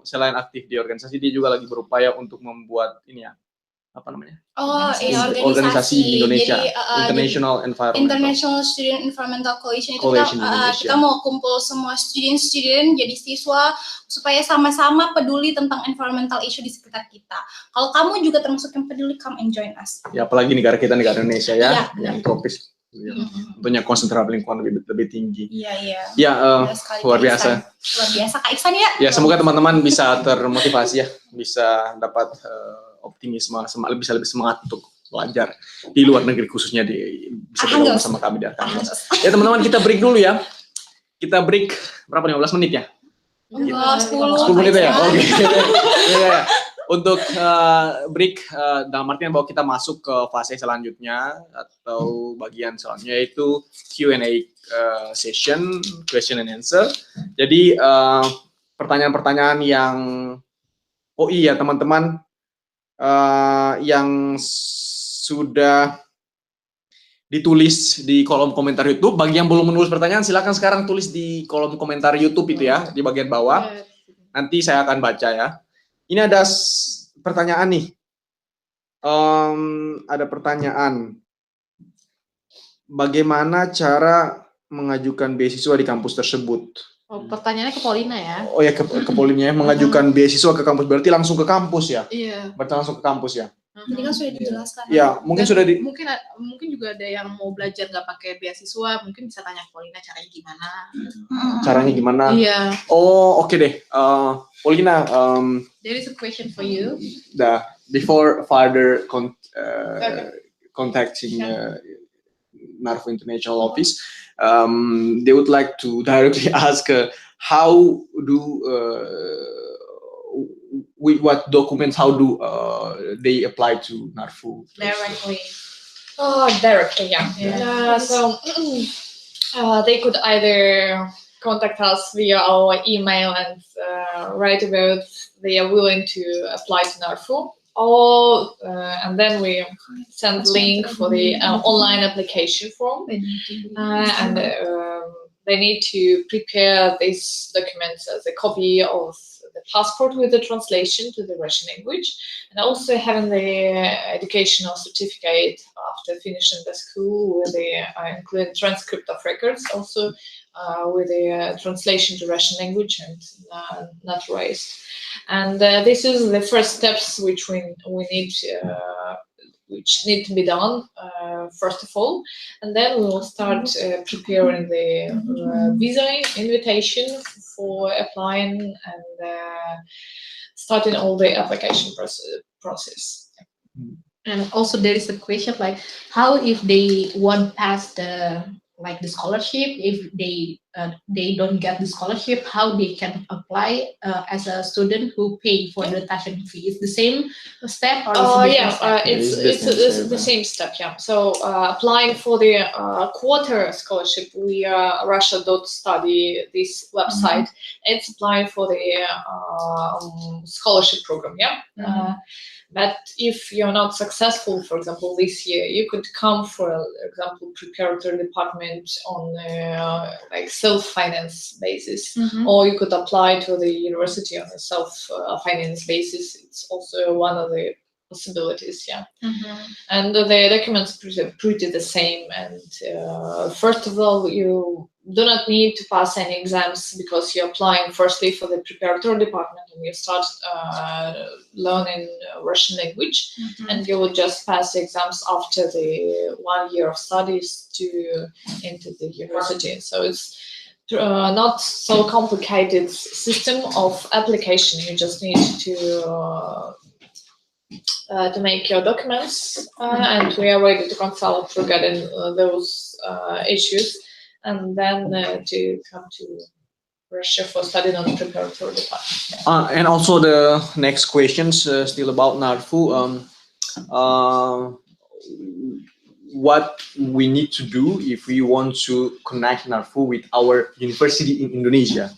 selain aktif di organisasi, dia juga lagi berupaya untuk membuat ini ya, apa namanya? Organisasi di Indonesia, jadi, International Student Environmental Coalition itu kita mau kumpul semua student jadi siswa supaya sama-sama peduli tentang environmental issue di sekitar kita. Kalau kamu juga termasuk yang peduli, come and join us. Ya, apalagi negara kita, negara Indonesia ya, yang tropis. Tentunya konsentrasi lingkungan lebih tinggi. Iya. Ya, luar biasa. Luar biasa Kak Iksan ya. Ya, semoga teman-teman bisa termotivasi ya, bisa dapat optimisme, bisa lebih semangat untuk belajar di luar negeri, khususnya bisa bergabung sama kami di Arkanggels. Ya teman-teman, kita break dulu ya. Kita break berapa, 15 menit ya? 10 menit ya? Oke. Ya. Untuk break dalam artian bahwa kita masuk ke fase selanjutnya atau bagian selanjutnya, yaitu Q&A session, question and answer. Jadi pertanyaan-pertanyaan yang teman-teman yang sudah ditulis di kolom komentar YouTube. Bagi yang belum menulis pertanyaan, silakan sekarang tulis di kolom komentar YouTube itu ya, di bagian bawah. Nanti saya akan baca ya. Ini ada pertanyaan nih. Ada pertanyaan. Bagaimana cara mengajukan beasiswa di kampus tersebut? Pertanyaannya ke Paulina ya. Oh ya, ke Paulina ya, mengajukan beasiswa ke kampus, berarti langsung ke kampus ya? Iya. Berarti langsung ke kampus ya? Jadi kan sudah dijelaskan. Ya, mungkin sudah mungkin juga ada yang mau belajar nggak pakai beasiswa, mungkin bisa tanya ke Paulina caranya gimana. Caranya gimana? Iya. Oh, oke deh. Paulina, there is a question for you. Before further contacting NARFO International Office, they would like to directly ask how do what documents, how do they apply to NARFO? Directly. Directly, yeah. So they could either contact us via our email and write about they are willing to apply to NARFO, or and then we send link for the online application form, and they need to prepare these documents as a copy of the passport with the translation to the Russian language, and also having the educational certificate after finishing the school with the including transcript of records, also with the translation to Russian language and notarized. And this is the first steps which we need which need to be done first of all, and then we will start preparing the visa invitation for applying and starting all the application process. And also there is a question like, how if they won't pass the scholarship, if they don't get the scholarship, how they can apply as a student who pay for the tuition fee? Is the same step or it's the same step, yeah. So applying for the quarter scholarship, we Russia.study, this website. It's applying for the scholarship program, yeah. But if you're not successful, for example, this year, you could come, for example, preparatory department on like self-finance basis, or you could apply to the university on a self-finance basis. It's also one of the possibilities, yeah. And the documents are pretty the same. And first of all, you do not need to pass any exams because you're applying firstly for the preparatory department and you start learning Russian language, and you will just pass the exams after the 1 year of studies to enter the university. So it's not so complicated system of application. You just need to to make your documents, and we are ready to consult regarding those issues, and then to come to Russia for studying on the preparatory department. And also the next questions still about NARFU. What we need to do if we want to connect NARFU with our university in Indonesia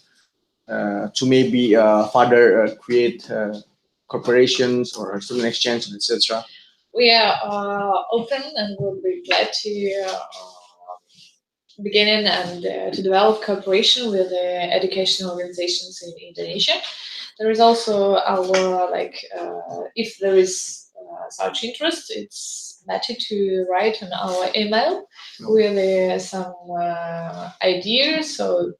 to maybe further create corporations or student exchange, etc. We are open and we'll be glad to begin and to develop cooperation with educational organizations in Indonesia. There is also our if there is such interest, it's better to write on our email with some ideas or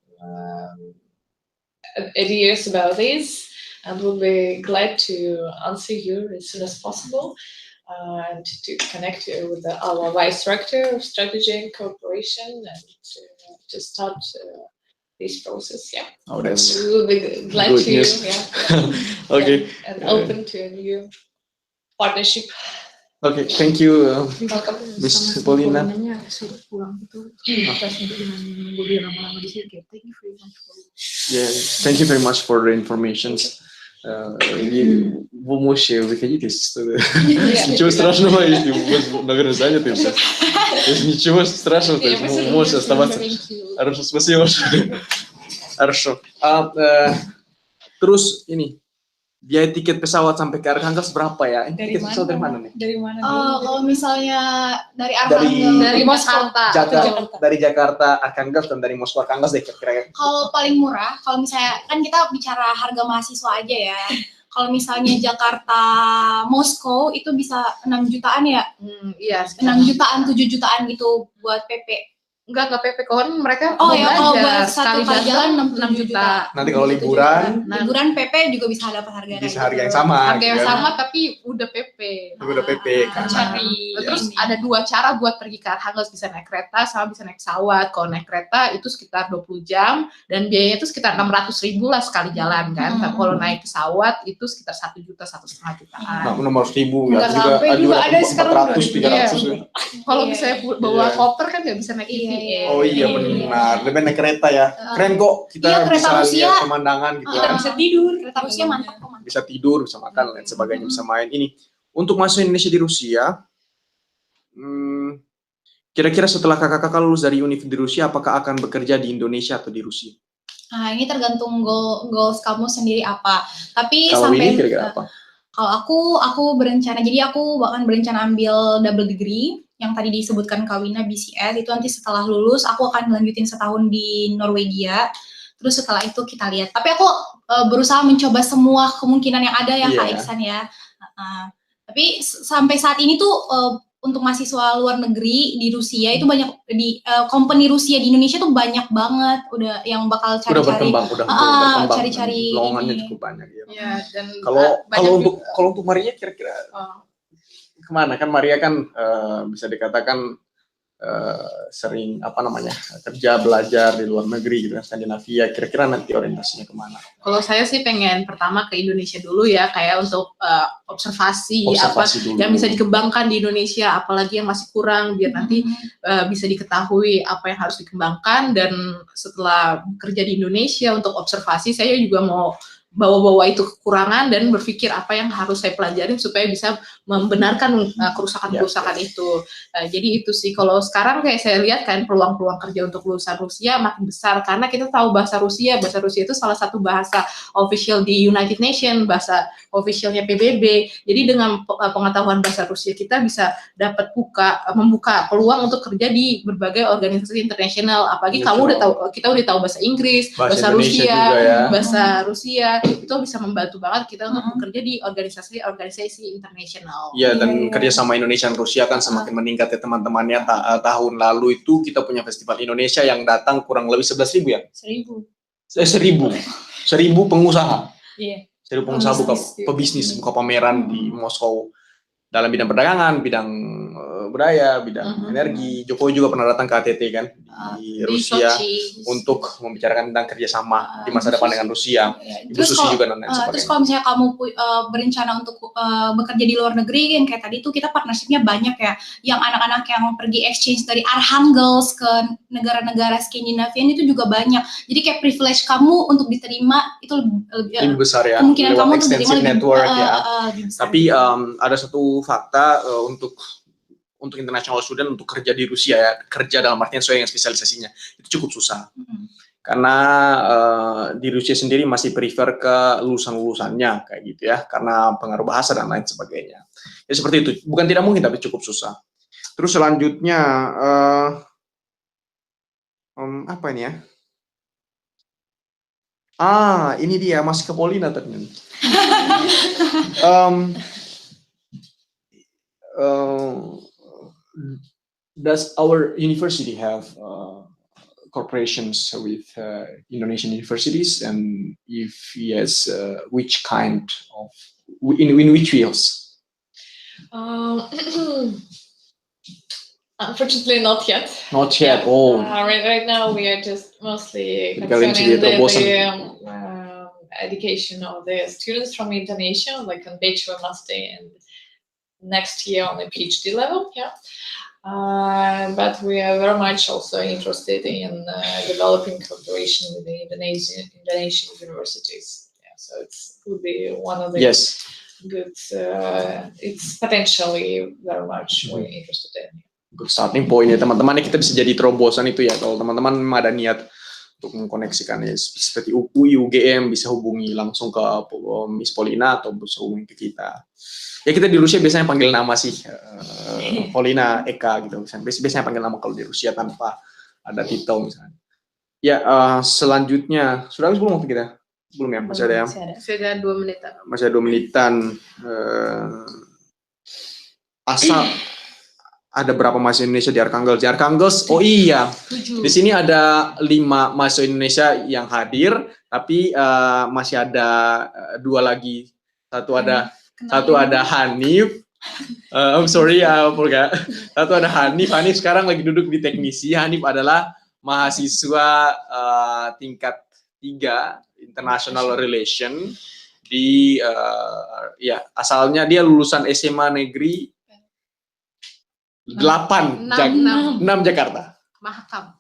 ideas about this, and we'll be glad to answer you as soon as possible. And to connect you with our Vice Director of Strategy and Cooperation, and to start this process. Yeah. Oh, that's we will be glad good to. news. Yeah. Okay. And open to a new partnership. Okay, thank you, Welcome. Miss Paulina. Suruh pulang itu, jangan nunggu dia lama-lama di sini. Thank you very much. Yeah, thank you very much for the information. И помощи выходите из студии. Ничего страшного, если вы нагрузали, то есть ничего страшного, то есть можете оставаться. Хорошо, спасибо большое. Хорошо. Terus ini biaya tiket pesawat sampai ke Arkhangelsk berapa ya? Tiket pesawat dari mana nih? Dari mana? Kalau misalnya dari Arkhangelsk, dari Moskow, dari Jakarta Arkhangelsk dan dari Moskow Arkhangelsk deh kira-kira. Kalau paling murah, kalau misalnya kan kita bicara harga mahasiswa aja ya. Kalau misalnya Jakarta Moskow itu bisa 6 jutaan ya? Iya. 6 jutaan, 7 jutaan gitu buat PP. Enggak PP kawan mereka. Oh ya, kalau buat sekali satu kali jalan 6 juta. Nanti kalau liburan, liburan PP juga bisa dapat harga bisa harga yang sama. Harga yang kan? sama tapi udah PP. Udah PP kan. Cari. Terus ada 2 cara buat pergi ke Arkhangelsk, bisa naik kereta sama bisa naik pesawat. Kalau naik kereta itu sekitar 20 jam dan biayanya itu sekitar 600.000 lah sekali jalan kan. Tapi kalau naik pesawat itu sekitar 1 juta, 1,5 jutaan. Nah, 600.000 ya juga ada sekarang 400, 300 ya. Kalau misalnya bawa koper kan nggak bisa naik Oh iya benar, lebih naik kereta ya. Keren kok, kita kereta bisa Rusia. lihat pemandangan gitu Kita kan. bisa tidur, kereta Rusia mantap kok. Bisa tidur, bisa makan, dan sebagainya, bisa main. Ini untuk masuk Indonesia di Rusia, kira-kira setelah kakak-kakak lulus dari univ di Rusia, apakah akan bekerja di Indonesia atau di Rusia? Nah ini tergantung goals kamu sendiri apa. Tapi Kalau sampai ini kira-kira apa? Kalau aku berencana, jadi aku bahkan berencana ambil double degree yang tadi disebutkan Kawina BCS, itu nanti setelah lulus aku akan lanjutin setahun di Norwegia, terus setelah itu kita lihat. Tapi aku berusaha mencoba semua kemungkinan yang ada ya Kak Iksan ya. Tapi sampai saat ini tuh untuk mahasiswa luar negeri di Rusia itu banyak di company Rusia di Indonesia tuh banyak banget udah yang bakal cari-cari cari-cari lowongannya cukup banyak ya. Ya, dan kalau untuk Maria kira-kira kemana kan Maria kan bisa dikatakan sering kerja belajar di luar negeri gitu kan, Skandinavia, kira-kira nanti orientasinya kemana? Kalau saya sih pengen pertama ke Indonesia dulu ya, kayak untuk observasi apa dulu yang bisa dikembangkan di Indonesia, apalagi yang masih kurang, biar nanti bisa diketahui apa yang harus dikembangkan. Dan setelah bekerja di Indonesia untuk observasi, saya juga mau bawa-bawa itu kekurangan dan berpikir apa yang harus saya pelajarin supaya bisa membenarkan kerusakan-kerusakan itu. Jadi itu sih, kalau sekarang kayak saya lihat kan peluang-peluang kerja untuk lulusan Rusia makin besar karena kita tahu bahasa Rusia itu salah satu bahasa official di United Nations, bahasa officialnya PBB. Jadi dengan pengetahuan bahasa Rusia kita bisa dapat membuka peluang untuk kerja di berbagai organisasi internasional. Apalagi kita udah tahu bahasa Inggris, bahasa Rusia, bahasa Rusia. Itu bisa membantu banget kita untuk bekerja di organisasi internasional. Iya, dan kerja sama Indonesia dan Rusia kan semakin meningkat ya teman-temannya. Tahun lalu itu kita punya festival Indonesia yang datang kurang lebih 11.000 ya? 1.000 pengusaha. 1.000 pengusaha buka pameran di Moskow. dalam bidang perdagangan, bidang budaya, bidang energi. Jokowi juga pernah datang ke ATT kan di Rusia Sochi. untuk membicarakan tentang kerjasama di masa depan dengan Rusia. Ibu Terus Susi kalau- juga dan lain terus sebagainya. kalau misalnya kamu berencana untuk bekerja di luar negeri, yang kayak tadi tuh kita partnershipnya banyak ya, yang anak-anak yang pergi exchange dari Archangels ke negara-negara Skandinavian itu juga banyak. Jadi kayak privilege kamu untuk diterima itu Lebih besar ya, kemungkinan lewat kamu untuk extensive diterima network ya. lebih besar. Tapi ada satu fakta untuk international student untuk kerja di Rusia ya, kerja dalam artian sesuai dengan spesialisasinya itu cukup susah. Karena di Rusia sendiri masih prefer ke lulusan-lulusannya kayak gitu ya, karena pengaruh bahasa dan lain sebagainya. Ya seperti itu, bukan tidak mungkin tapi cukup susah. Terus selanjutnya apa ini ya? Ini dia masih ke Polina ternyata. Does our university have corporations with Indonesian universities, and if yes, which kind of in which fields? Unfortunately, not yet. Not yet. Oh, Right now, we are just mostly Kalian concerning terobosan. the education of the students from Indonesia, like on bachelor, master, and next year on the PhD level. Yeah. But we are very much also interested in developing cooperation with the Indonesian universities. Yeah, so it would be one of the yes. good. It's potentially very much we're interested in. Good starting point ya teman-teman, kita bisa jadi terobosan itu ya kalau teman-teman memang ada niat untuk mengkoneksikan ya, seperti UI, UGM bisa hubungi langsung ke Miss Polina atau bisa hubungi ke kita. Ya kita di Rusia biasanya panggil nama sih, Polina, Eka gitu. Biasanya panggil nama kalau di Rusia tanpa ada titel misalnya. Ya selanjutnya, sudah habis belum waktu kita? Belum ya, masih ada ya? Masih ada 2 menitan. Masih ada 2 menitan. Asal ada berapa mahasiswa Indonesia di Archangels? Di Archangels, oh iya, 7. di sini ada 5 mahasiswa Indonesia yang hadir, tapi masih ada 2 lagi. Satu ada Hanif. I'm sorry, I forgot. Satu ada Hanif. Hanif sekarang lagi duduk di teknisi. Hanif adalah mahasiswa tingkat 3 International Relation di ya asalnya dia lulusan SMA Negeri 6 Jakarta. Mahakam.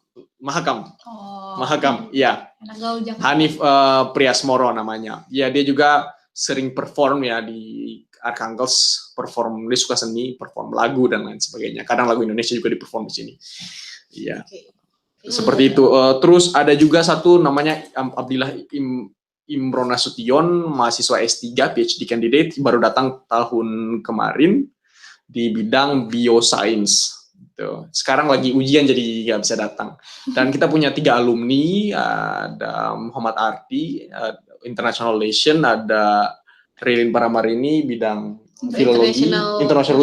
Mahakam, ya. Hanif Priasmoro namanya. Ya dia juga sering perform ya di Archangels, perform, dia suka seni, perform lagu dan lain sebagainya. Kadang lagu Indonesia juga diperform di sini. Iya. Seperti itu. Terus ada juga satu namanya Abdillah Imron Nasution, mahasiswa S3 PhD candidate, baru datang tahun kemarin di bidang bioscience. Gitu. Sekarang lagi ujian jadi nggak bisa datang. Dan kita punya 3 alumni, ada Muhammad Arti, International Relation, ada Rilin Paramarini bidang filologi, International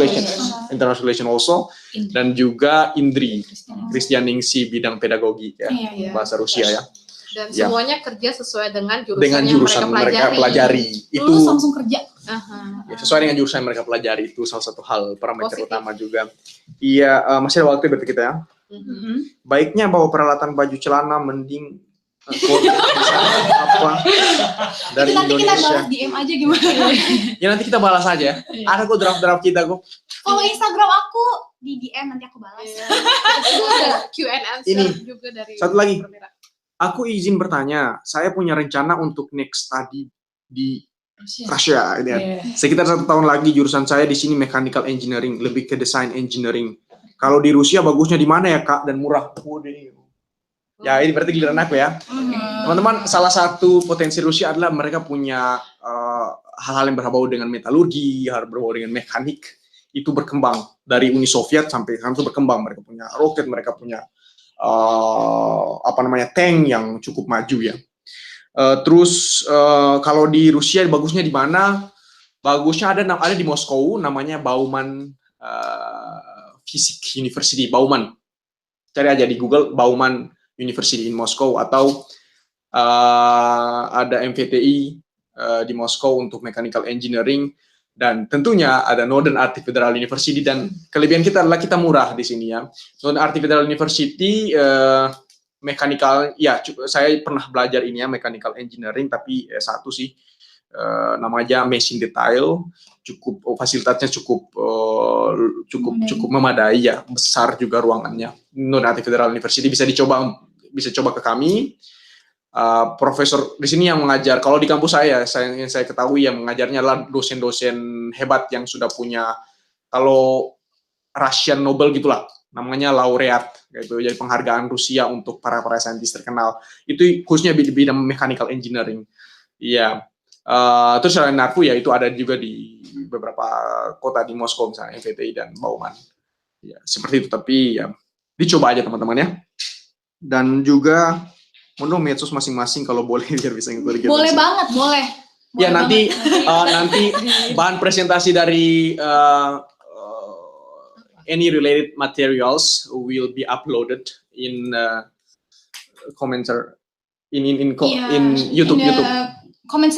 Relation also, dan juga Indri, Christian Ningsi bidang pedagogi ya, bahasa Rusia ya. Dan semuanya kerja sesuai dengan jurusan, yang mereka pelajari. Itu langsung kerja. Ya, sesuai dengan jurusan yang mereka pelajari, itu salah satu hal parameter utama juga. Iya, masih ada waktu berarti kita ya. Baiknya bawa peralatan baju celana mending apa dari nanti Indonesia. kita balas DM aja gimana? Ya nanti kita balas aja. Ada kok draft-draft kita kok. Follow Instagram aku di DM, nanti aku balas. Ada Q&A juga dari satu lagi. Aku izin bertanya, saya punya rencana untuk next study di Rusia. Sekitar 1 tahun lagi jurusan saya di sini mechanical engineering, lebih ke design engineering. Kalau di Rusia bagusnya di mana ya Kak dan murah? Ya ini berarti giliran aku ya. Teman-teman, salah satu potensi Rusia adalah mereka punya hal-hal yang berbau dengan metalurgi, hal berbau dengan mekanik. Itu berkembang dari Uni Soviet sampai sekarang itu berkembang. Mereka punya roket, mereka punya tank yang cukup maju ya. Terus kalau di Rusia bagusnya di mana? Bagusnya ada di Moskow, namanya Bauman Physics University, Bauman. Cari aja di Google Bauman University in Moscow, atau ada MVTI di Moskow untuk mechanical engineering. Dan tentunya ada Northern Arctic Federal University, dan kelebihan kita adalah kita murah di sini ya. Northern Arctic Federal University mechanical, ya saya pernah belajar ini ya, mechanical engineering, tapi satu sih namanya machine detail, fasilitasnya cukup memadai ya, besar juga ruangannya. Northern Arctic Federal University bisa coba ke kami. Profesor di sini yang mengajar, kalau di kampus yang saya ketahui yang mengajarnya adalah dosen-dosen hebat yang sudah punya, kalau Russian Nobel gitulah, namanya laureat, gitu. Jadi penghargaan Rusia untuk para saintis terkenal. Itu khususnya di bidang mechanical engineering. Iya. Terus selain NARFU ya itu ada juga di beberapa kota di Moskow, misalnya MVTI dan Bauman. Ya, seperti itu, tapi ya dicoba aja teman-teman ya. Dan juga medsos masing-masing kalau boleh biar bisa ngikutin. Boleh banget, boleh. Ya nanti nanti bahan presentasi dari any related materials will be uploaded in commenter in YouTube. Comment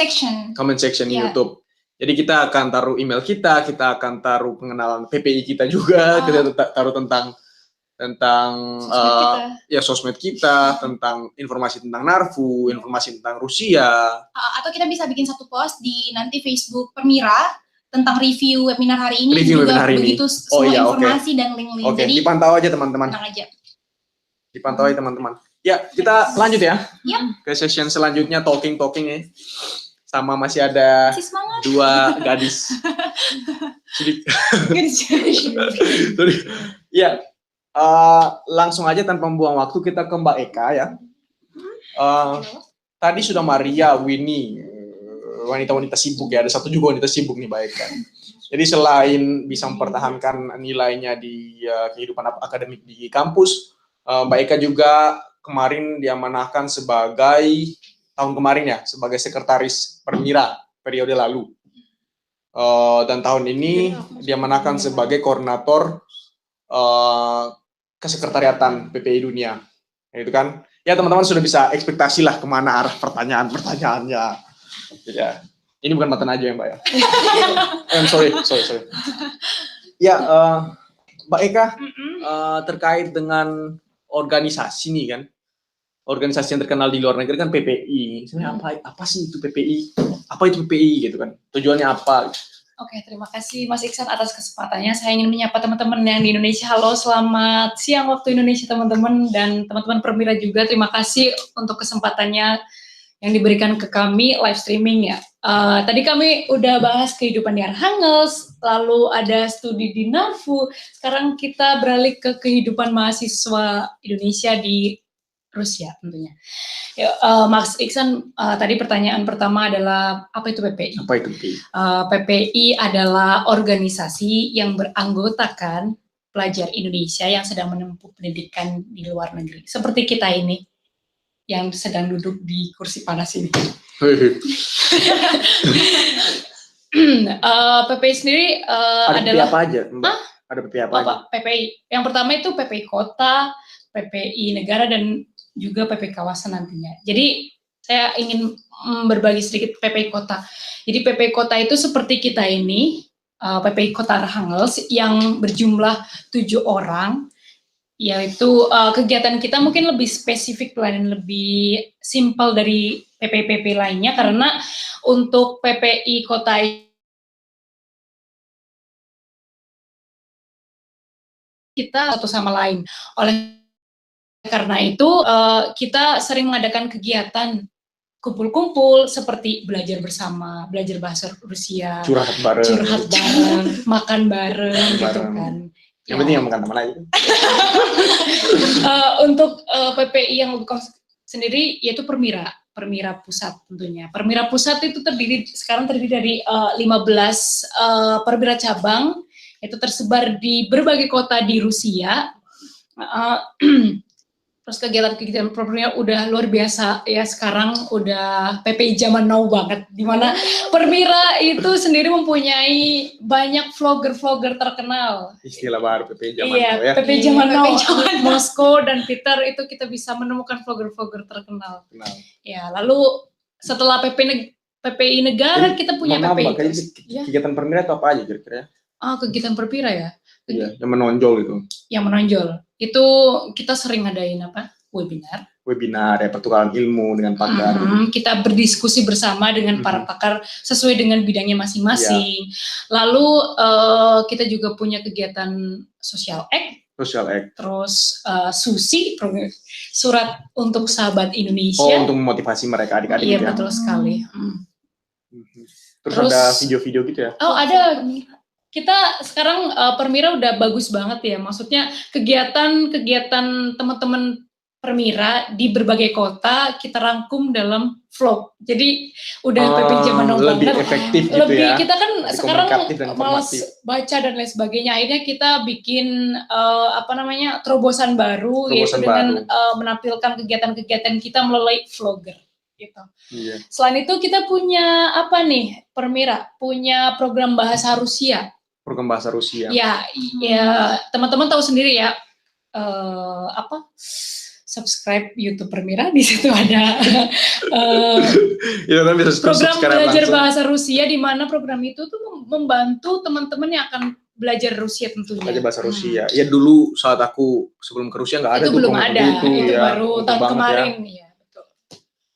section YouTube. Jadi kita akan taruh email kita akan taruh pengenalan PPI kita juga, kita taruh tentang sosmed kita, tentang informasi tentang NARFU, informasi tentang Rusia. Atau kita bisa bikin satu post di nanti Facebook Permira tentang review webinar hari ini, juga begitu semua informasi dan link-link. Jadi dipantau aja teman-teman. Dipantau aja teman-teman. Ya, kita lanjut ya. Ke session selanjutnya, talking ya. Sama masih ada dua gadis. Ya, langsung aja tanpa membuang waktu kita ke Mbak Eka ya. Tadi sudah Maria, Winnie, wanita-wanita sibuk ya. Ada satu juga wanita sibuk nih Mbak Eka. Jadi selain bisa mempertahankan nilainya di kehidupan akademik di kampus, Mbak Eka juga kemarin diamanahkan sebagai sebagai sekretaris Permira periode lalu. Dan tahun ini diamanahkan sebagai koordinator kesekretariatan PPI Dunia. Itu kan. Ya teman-teman sudah bisa ekspektasi lah kemana arah pertanyaannya. Ya. Ini bukan mata najwa ya Mbak ya. Sorry. Ya, Mbak Eka, terkait dengan organisasi nih kan. Organisasi yang terkenal di luar negeri kan PPI. Sebenarnya apa sih itu PPI? Apa itu PPI gitu kan? Tujuannya apa? Oke, terima kasih Mas Iksan atas kesempatannya. Saya ingin menyapa teman-teman yang di Indonesia. Halo, selamat siang waktu Indonesia teman-teman, dan teman-teman Permira juga. Terima kasih untuk kesempatannya yang diberikan ke kami live streaming ya. Tadi kami udah bahas kehidupan di Arkhangels, lalu ada studi di NARFU. Sekarang kita beralih ke kehidupan mahasiswa Indonesia di Rusia tentunya. Ya, Mas Iksan, tadi pertanyaan pertama adalah apa itu PPI? Apa itu PPI? PPI adalah organisasi yang beranggotakan pelajar Indonesia yang sedang menempuh pendidikan di luar negeri. Seperti kita ini yang sedang duduk di kursi panas ini. PPI sendiri adalah apa aja? Ada PPI apa aja? PPI. Yang pertama itu PPI kota, PPI negara, dan juga PPI kawasan nantinya. Jadi saya ingin berbagi sedikit PPI kota. Jadi PPI kota itu seperti kita ini, PPI Kota Arkhangels yang berjumlah 7 orang, yaitu kegiatan kita mungkin lebih spesifik dan lebih simpel dari PPI lainnya, karena untuk PPI kota kita satu sama lain. Oleh karena itu kita sering mengadakan kegiatan kumpul-kumpul seperti belajar bersama, belajar bahasa Rusia, curhat bareng, makan bareng gitu kan. Yang penting yang makan teman aja. Untuk PPI yang sendiri yaitu Permira Pusat tentunya. Permira Pusat itu sekarang terdiri dari 15 Permira cabang, itu tersebar di berbagai kota di Rusia. Terus kegiatan Permira udah luar biasa ya, sekarang udah PPI zaman now banget, dimana Permira itu sendiri mempunyai banyak vlogger terkenal. Istilah baru PPI zaman now ya. PPI zaman now, Moskow dan Peter itu kita bisa menemukan vlogger terkenal. Ya, lalu setelah PPI negara, Jadi, kita punya mohon maaf, PPI. Mbak, jadi Ya. kegiatan Permira itu apa aja kira-kira? Kegiatan Perpira ya. Iya, yang menonjol itu. Yang menonjol itu kita sering ngadain Webinar ya, pertukaran ilmu dengan pakar. Kita berdiskusi bersama dengan para pakar sesuai dengan bidangnya masing-masing. Lalu kita juga punya kegiatan social act. Terus SUSI, surat untuk sahabat Indonesia. Untuk memotivasi mereka adik-adik. Iya, betul sekali. Terus ada video-video gitu ya? Oh, ada. Kita sekarang Permira udah bagus banget ya. Maksudnya kegiatan teman-teman Permira di berbagai kota kita rangkum dalam vlog. Jadi udah zaman now lebih banget. efektif gitu Lebih, ya. kita kan lebih sekarang malas informatif. baca dan lain sebagainya. Akhirnya kita bikin terobosan baru yaitu dengan menampilkan kegiatan-kegiatan kita melalui vlogger. Gitu. Iya. Selain itu kita punya Permira punya program bahasa Rusia. Program bahasa Rusia. Ya, teman-teman tahu sendiri ya. Subscribe YouTube Permira, di situ ada kan bisa program belajar bahasa Rusia, di mana program itu tuh membantu teman-teman yang akan belajar Rusia tentunya. Belajar bahasa Rusia. Ya dulu saat aku sebelum ke Rusia nggak ada itu tuh belum ada. Itu ya, baru tahun kemarin ya.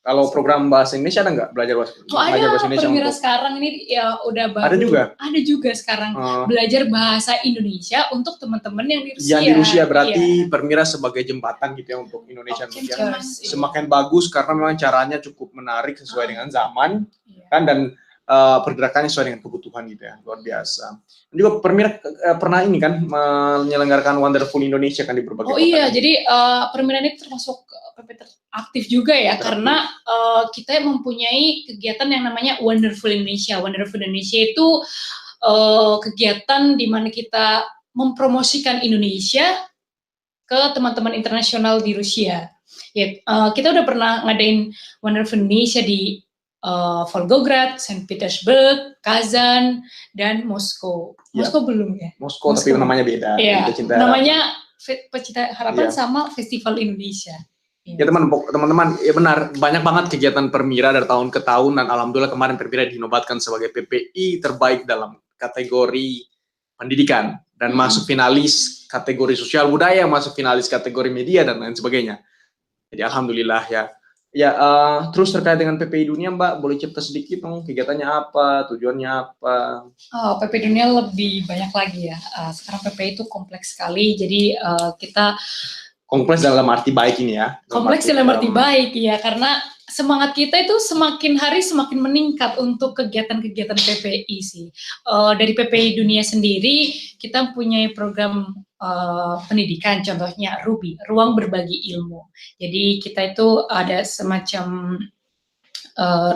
Kalau program bahasa Indonesia ada nggak belajar bahasa Indonesia? Permira sekarang ini ya udah baru. Ada juga sekarang belajar bahasa Indonesia untuk teman-teman yang di Rusia. Yang di Rusia berarti Permira sebagai jembatan gitu ya untuk Indonesia. Semakin bagus karena memang caranya cukup menarik sesuai dengan zaman kan, dan pergerakannya sesuai dengan kebutuhan gitu ya, luar biasa. Dan juga Permira pernah ini kan menyelenggarakan Wonderful Indonesia kan di berbagai kota. Iya, jadi Permira ini termasuk PP aktif juga ya, karena kita mempunyai kegiatan yang namanya Wonderful Indonesia. Wonderful Indonesia itu kegiatan di mana kita mempromosikan Indonesia ke teman-teman internasional di Rusia. Ya, kita udah pernah ngadain Wonderful Indonesia di Volgograd, Saint Petersburg, Kazan, dan Moskow. Moskow belum ya? Moskow, tapi namanya beda. Iya, namanya Pecinta Harapan sama Festival Indonesia. Ya teman-teman, ya benar, banyak banget kegiatan Permira dari tahun ke tahun, dan alhamdulillah kemarin Permira dinobatkan sebagai PPI terbaik dalam kategori pendidikan, dan masuk finalis kategori sosial budaya, masuk finalis kategori media, dan lain sebagainya. Jadi alhamdulillah ya. Ya, terus terkait dengan PPI Dunia, Mbak, boleh cerita sedikit dong, kegiatannya apa, tujuannya apa? PPI Dunia lebih banyak lagi ya. Sekarang PPI itu kompleks sekali, jadi kita kompleks dalam arti baik ini ya. Kompleks dalam arti baik ya, karena semangat kita itu semakin hari semakin meningkat untuk kegiatan-kegiatan PPI sih. Dari PPI Dunia sendiri kita punya program pendidikan, contohnya RUBI, Ruang Berbagi Ilmu. Jadi kita itu ada semacam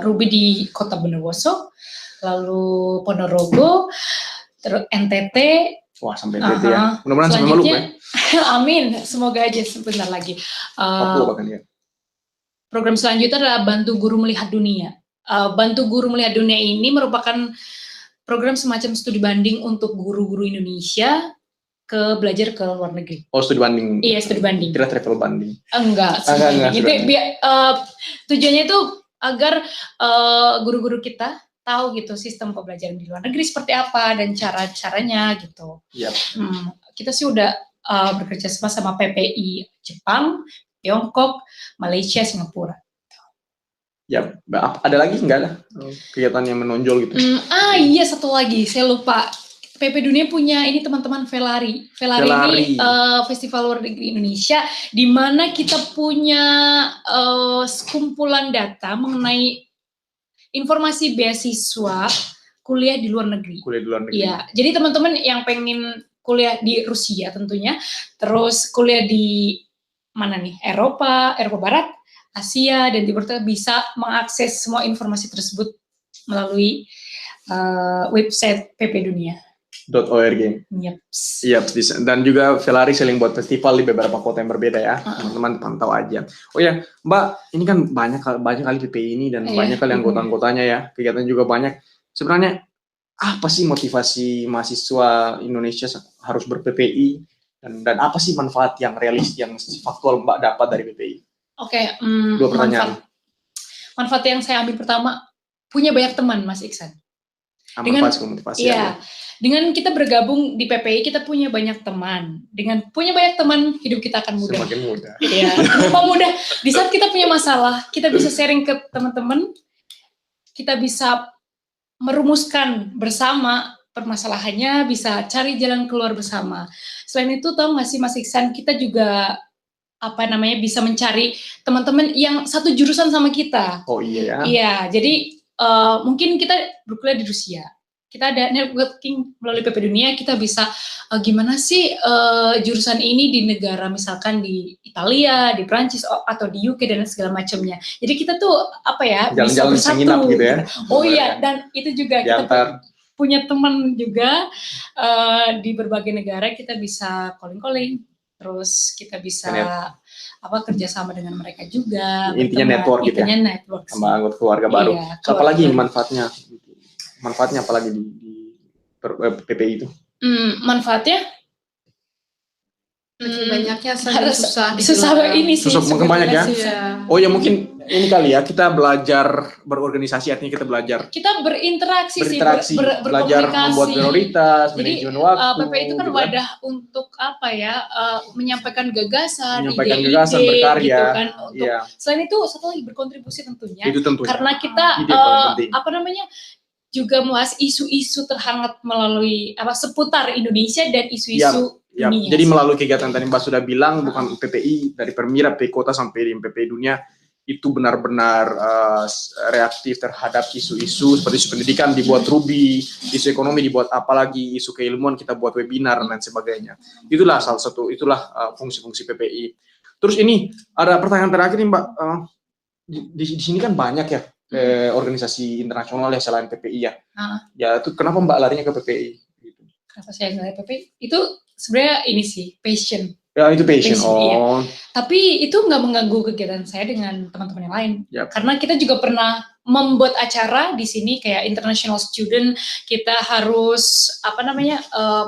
RUBI di Kota Bondowoso, lalu Ponorogo, terus NTT. Wah, sampai NTT ya. Mudah-mudahan sampai Maluku ya. Amin, semoga aja sebentar lagi. Papua bahkan ya. Program selanjutnya adalah Bantu Guru Melihat Dunia. Bantu Guru Melihat Dunia ini merupakan program semacam studi banding untuk guru-guru Indonesia belajar ke luar negeri. Oh, studi banding. Iya, studi banding. Kira travel banding. Enggak. Itu tujuannya itu agar guru-guru kita tahu gitu sistem pembelajaran di luar negeri seperti apa dan cara-caranya gitu. Yep. Kita sih udah bekerja sama PPI Jepang, Tiongkok, Malaysia, Singapura. Ya, ada lagi nggak ada kegiatan yang menonjol gitu? Iya, satu lagi saya lupa. PP Dunia punya ini teman-teman Velari ini Festival Luar Negeri Indonesia, di mana kita punya sekumpulan data mengenai informasi beasiswa kuliah di luar negeri. Iya, jadi teman-teman yang pengen kuliah di Rusia tentunya, terus kuliah di mana nih? Eropa Barat, Asia, dan Timur Tengah bisa mengakses semua informasi tersebut melalui website PP Dunia. .org. Yep. Dan juga Velari sering buat festival di beberapa kota yang berbeda ya, teman-teman pantau aja. Oh ya, Mbak, ini kan banyak kali PPI ini dan banyak kali anggota-anggotanya ya, kegiatan juga banyak. Sebenarnya apa sih motivasi mahasiswa Indonesia harus ber-PPI, dan apa sih manfaat yang realistis, yang faktual Mbak dapat dari PPI? Oke, dua pertanyaan. Manfaat yang saya ambil pertama, punya banyak teman, Mas Iksan. Motivasi Iya, dengan kita bergabung di PPI kita punya banyak teman. Dengan punya banyak teman hidup kita akan mudah. Semakin mudah. Iya, kenapa mudah? Di saat kita punya masalah, kita bisa sharing ke teman-teman, kita bisa merumuskan bersama permasalahannya, bisa cari jalan keluar bersama. Selain itu, tahu nggak sih Mas Iksan, kita juga bisa mencari teman-teman yang satu jurusan sama kita. Oh iya ya. Iya, jadi mungkin kita berkuliah di Rusia. Kita ada networking melalui PP Dunia, kita bisa gimana sih jurusan ini di negara misalkan di Italia, di Prancis atau di UK dan segala macamnya. Jadi kita tuh bisa bersatu. Gitu ya. Oh iya, dan itu juga kita punya teman juga di berbagai negara, kita bisa calling-calling. Terus kita bisa kerjasama dengan mereka juga. Intinya network gitu ya. Network sama anggota keluarga baru. Iya, apalagi manfaatnya? Manfaatnya apalagi di PPI itu? Manfaatnya? Banyaknya susah banyak ya. Iya. Oh ya mungkin ini kali ya, kita belajar berorganisasi, artinya kita belajar. Kita berinteraksi belajar membuat prioritas, manajemen waktu. PPI itu kan wadah untuk menyampaikan gagasan, berkarya. Gitu kan. Selain itu satu lagi berkontribusi tentunya. Itu tentunya. Karena kita juga membahas isu-isu terhangat melalui seputar Indonesia dan isu-isu dunia. Jadi melalui kegiatan tadi Mbak sudah bilang, bukan PPI dari Permira, PPI Kota sampai di PPI Dunia itu benar-benar reaktif terhadap isu-isu seperti isu pendidikan dibuat Ruby, isu ekonomi dibuat apalagi, isu keilmuan kita buat webinar dan sebagainya. Itulah fungsi-fungsi PPI. Terus ini ada pertanyaan terakhir nih Mbak, di sini kan banyak ya organisasi internasional ya selain PPI ya. Ya itu kenapa Mbak larinya ke PPI? Gitu. Kenapa saya lari PPI? Itu sebenarnya ini sih passion. Ya itu passion. Iya. Tapi itu nggak mengganggu kegiatan saya dengan teman-teman yang lain. Yep. Karena kita juga pernah membuat acara di sini kayak international student, kita harus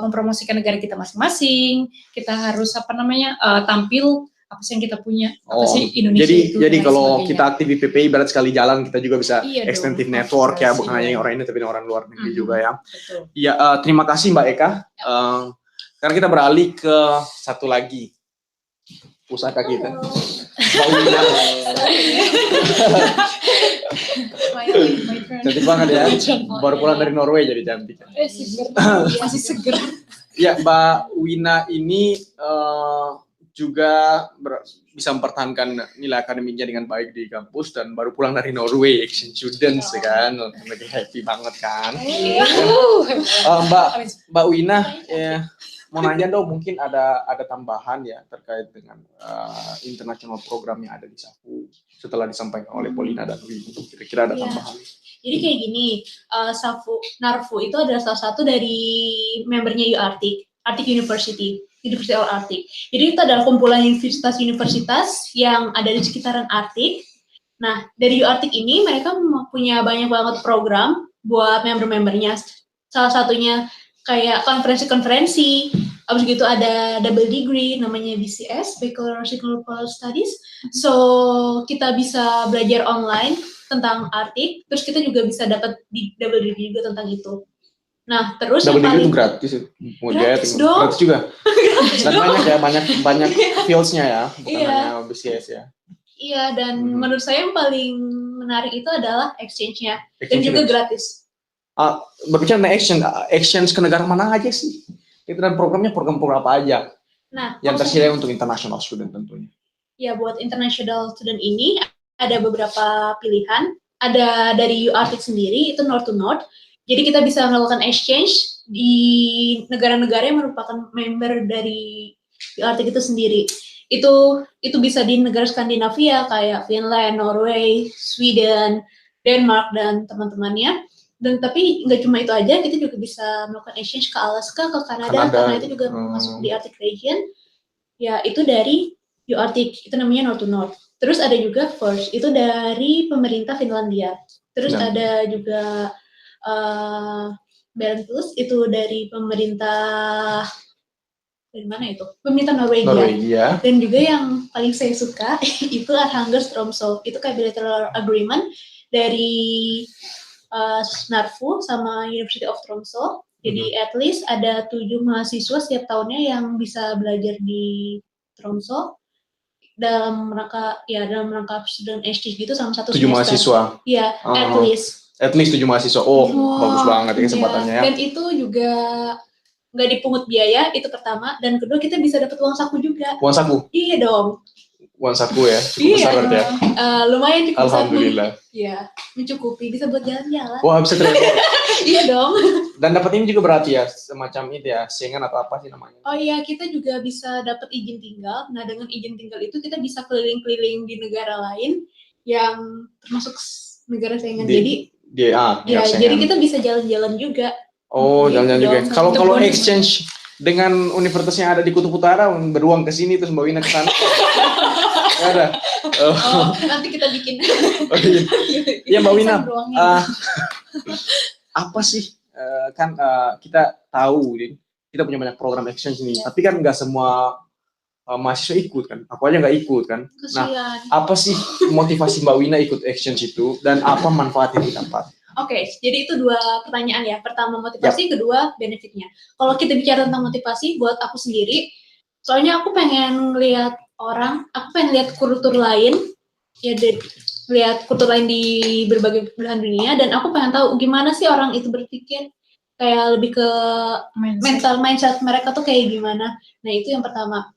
mempromosikan negara kita masing-masing. Kita harus tampil apa sih yang kita punya, apa sih Indonesia jadi kalau kita aktif di PPI berarti sekali jalan kita juga bisa extensive network ya, bukan hanya yang orang ini tapi orang luar negeri juga ya. Betul. Ya terima kasih Mbak Eka. Sekarang kita beralih ke satu lagi pusaka kita. Mbak Wina. Cantik banget ya. Baru pulang dari Norway jadi cantik. Masih seger. Ya Mbak Wina ini juga bisa mempertahankan nilai akademiknya dengan baik di kampus dan baru pulang dari Norway exchange students kan, lagi happy banget kan. Mbak Wina, mau nanya dong, mungkin ada tambahan ya terkait dengan international program yang ada di SAFU setelah disampaikan oleh Polina dan Wina, kira-kira ada tambahan? Jadi kayak gini, NARFU itu adalah salah satu dari membernya Arctic University of Arctic. Jadi itu adalah kumpulan universitas-universitas yang ada di sekitaran Arctic. Nah, dari Arctic ini mereka punya banyak banget program buat member-membernya. Salah satunya kayak konferensi-konferensi. Habis gitu ada double degree namanya BCS, Bachelor Global Studies. So, kita bisa belajar online tentang Arctic, terus kita juga bisa dapat double degree juga tentang itu. Nah, terus double degree itu gratis dong. Gratis juga. Dan banyak fields-nya ya, bukan hanya BCS ya. Iya, dan menurut saya yang paling menarik itu adalah exchange-nya dan juga gratis. Berbicara tentang exchange ke negara mana aja sih? Itu dan program apa aja? Nah, yang tersedia untuk international student tentunya. Ya, buat international student ini ada beberapa pilihan. Ada dari UArctic sendiri, itu North to North. Jadi kita bisa melakukan exchange di negara-negara yang merupakan member dari UArctic itu sendiri. Itu bisa di negara Skandinavia kayak Finland, Norway, Sweden, Denmark dan teman-temannya. Dan tapi nggak cuma itu aja, kita juga bisa melakukan exchange ke Alaska, ke Kanada. Karena itu juga masuk di Arctic region. Ya, itu dari UArctic, itu namanya North to North. Terus ada juga FIRST, itu dari pemerintah Finlandia. Terus ada juga Berentus, itu dari pemerintah dari mana itu? Pemerintah Norwegia. Dan juga yang paling saya suka itu Arhangerstromso, itu kayak bilateral agreement dari Snarfu sama University of Tromsø. Jadi at least ada 7 mahasiswa setiap tahunnya yang bisa belajar di Tromsø dalam rangka student exchange gitu sama 1 7 semester. mahasiswa. Iya, at least. At least 7 mahasiswa. Oh, Wow. bagus banget ya kesempatannya ya. Dan itu juga nggak dipungut biaya, itu pertama. Dan kedua kita bisa dapat uang saku juga. Uang saku. Iya dong. Uang saku ya. Cukup besar berarti ya. Lumayan cukup besar. Alhamdulillah. Iya, mencukupi, bisa buat jalan-jalan. Wah, bisa travel. Iya dong. Dan dapat ini juga berarti ya, semacam itu ya, Schengen atau apa sih namanya? Oh iya, kita juga bisa dapat izin tinggal. Nah, dengan izin tinggal itu kita bisa keliling-keliling di negara lain yang termasuk negara Schengen. Jadi jadi kita bisa jalan-jalan juga. Oh, Gitu jalan-jalan juga. dong. Kalau exchange dengan universitas yang ada di Kutub Utara, beruang ke sini terus Mbak Wina ke sana. Nggak ada. Oh, nanti kita bikin. Oh, iya. Iya, Mbak Wina. Ruangnya. Apa sih kita tahu kita punya banyak program exchange nih, tapi kan nggak semua mahasiswa ikut kan, aku aja nggak ikut kan. Kesian. Nah, apa sih motivasi Mbak Wina ikut exchange itu dan apa manfaat yang didapat? Oke, jadi itu 2 pertanyaan ya. Pertama motivasi, kedua benefitnya. Kalau kita bicara tentang motivasi, buat aku sendiri, soalnya aku pengen lihat aku pengen lihat kultur lain, ya lihat kultur lain di berbagai belahan dunia, dan aku pengen tahu gimana sih orang itu berpikir, kayak lebih ke mindset mereka tuh kayak gimana. Nah itu yang pertama.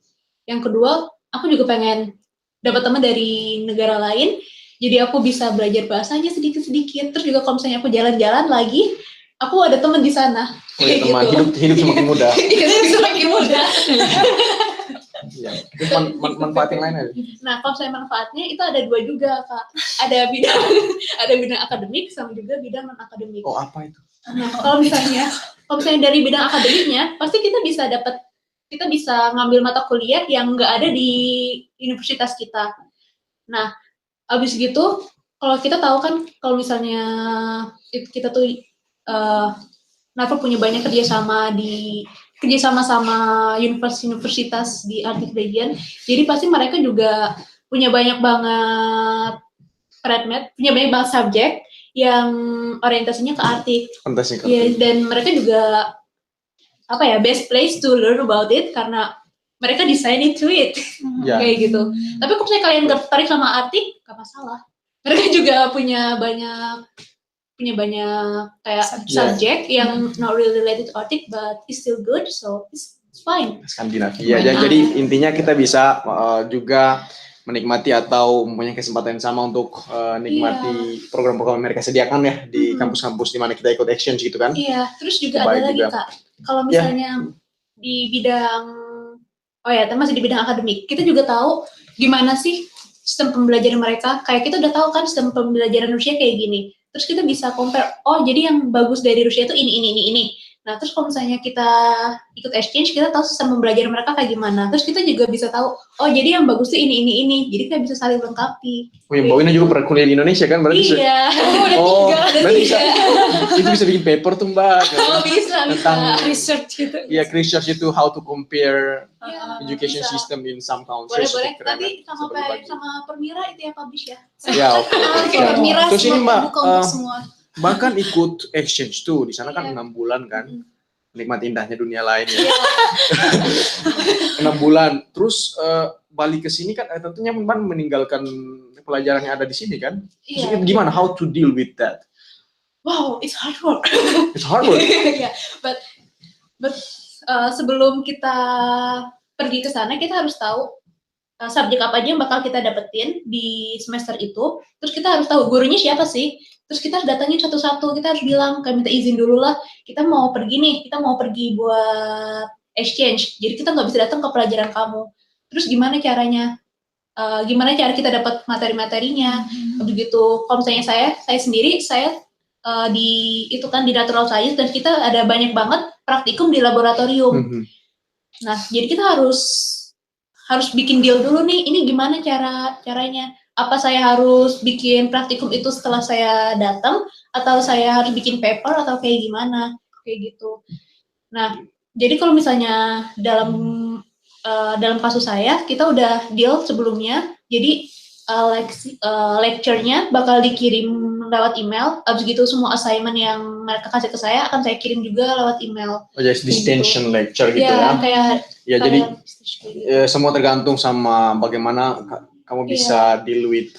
Yang kedua, aku juga pengen dapat teman dari negara lain, jadi aku bisa belajar bahasanya sedikit-sedikit. Terus juga kalau misalnya aku jalan-jalan lagi, aku ada teman di sana. Oh ya, teman, gitu. hidup semakin mudah. Hidup semakin mudah. Ya, itu manfaat yang lain ada. Nah, kalau saya manfaatnya itu ada 2 juga, Kak. Ada bidang akademik sama juga bidang non akademik. Oh, apa itu? Nah, kalau misalnya dari bidang akademiknya, pasti kita bisa ngambil mata kuliah yang nggak ada di universitas kita. Nah, abis gitu, kalau kita tahu kan, kalau misalnya kita tuh Narva punya banyak kerjasama sama universitas di Arctic region, jadi pasti mereka juga punya banyak banget punya banyak banget subjek yang orientasinya ke Arctic. Ya, dan mereka juga best place to learn about it karena mereka design into it. Kayak gitu. Tapi kalau misalnya kalian tertarik sama Arctic, gak masalah. Mereka juga punya banyak kayak subjek yang not really related to Arctic but it's still good, so it's fine. Skandinavia. Jadi intinya kita bisa juga menikmati atau mempunyai kesempatan yang sama untuk nikmati program-program yang mereka sediakan ya di kampus-kampus di mana kita ikut exchange gitu kan. Iya, terus juga ada lagi Kak. Kalau misalnya di bidang masih di bidang akademik, kita juga tahu gimana sih sistem pembelajaran mereka. Kayak kita udah tahu kan sistem pembelajaran Rusia kayak gini. Terus kita bisa compare, jadi yang bagus dari Rusia itu ini. Nah, terus kalau misalnya kita ikut exchange, kita tahu sistem pembelajaran mereka kayak gimana. Terus kita juga bisa tahu, jadi yang bagus tuh ini. Jadi kita bisa saling lengkapi. Oh, yang Mbak Wina juga pernah kuliah di Indonesia kan? Berarti iya. Udah 3. Itu bisa bikin paper tuh Mbak. Bisa. Tentang research gitu. Ya, research itu how to compare education system in some countries. Boleh. Nanti sama Permira itu yang publish ya. Ya, oke. Permira Terus ini Mbak, semua. bahkan ikut exchange tuh di sana kan 6 bulan kan, menikmati indahnya dunia lain ya. 6 bulan, terus balik ke sini kan tentunya Mbak meninggalkan pelajaran yang ada di sini kan. Maksudnya gimana? How to deal with that? Wow, it's hard work. It's hard work. Yeah, but sebelum kita pergi ke sana kita harus tahu subjek apa aja yang bakal kita dapetin di semester itu. Terus kita harus tahu gurunya siapa sih. Terus kita harus datangin satu-satu, kita harus bilang, kayak minta izin dulu lah, kita mau pergi buat exchange, jadi kita nggak bisa datang ke pelajaran kamu. Terus gimana caranya? Gimana cara kita dapat materi-materinya? Begitu. Kalau misalnya saya sendiri, di natural science, dan kita ada banyak banget praktikum di laboratorium. Nah, jadi kita harus bikin deal dulu nih, ini gimana caranya? Apa saya harus bikin praktikum itu setelah saya datang, atau saya harus bikin paper, atau kayak gimana, kayak gitu. Nah, jadi kalau misalnya dalam kasus saya, kita udah deal sebelumnya, jadi lecture-nya bakal dikirim lewat email. Abis gitu semua assignment yang mereka kasih ke saya akan saya kirim juga lewat email. Oh, jadi distension lecture gitu Ya, ya. kayak Ya, jadi gitu. semua tergantung sama bagaimana kamu bisa deal with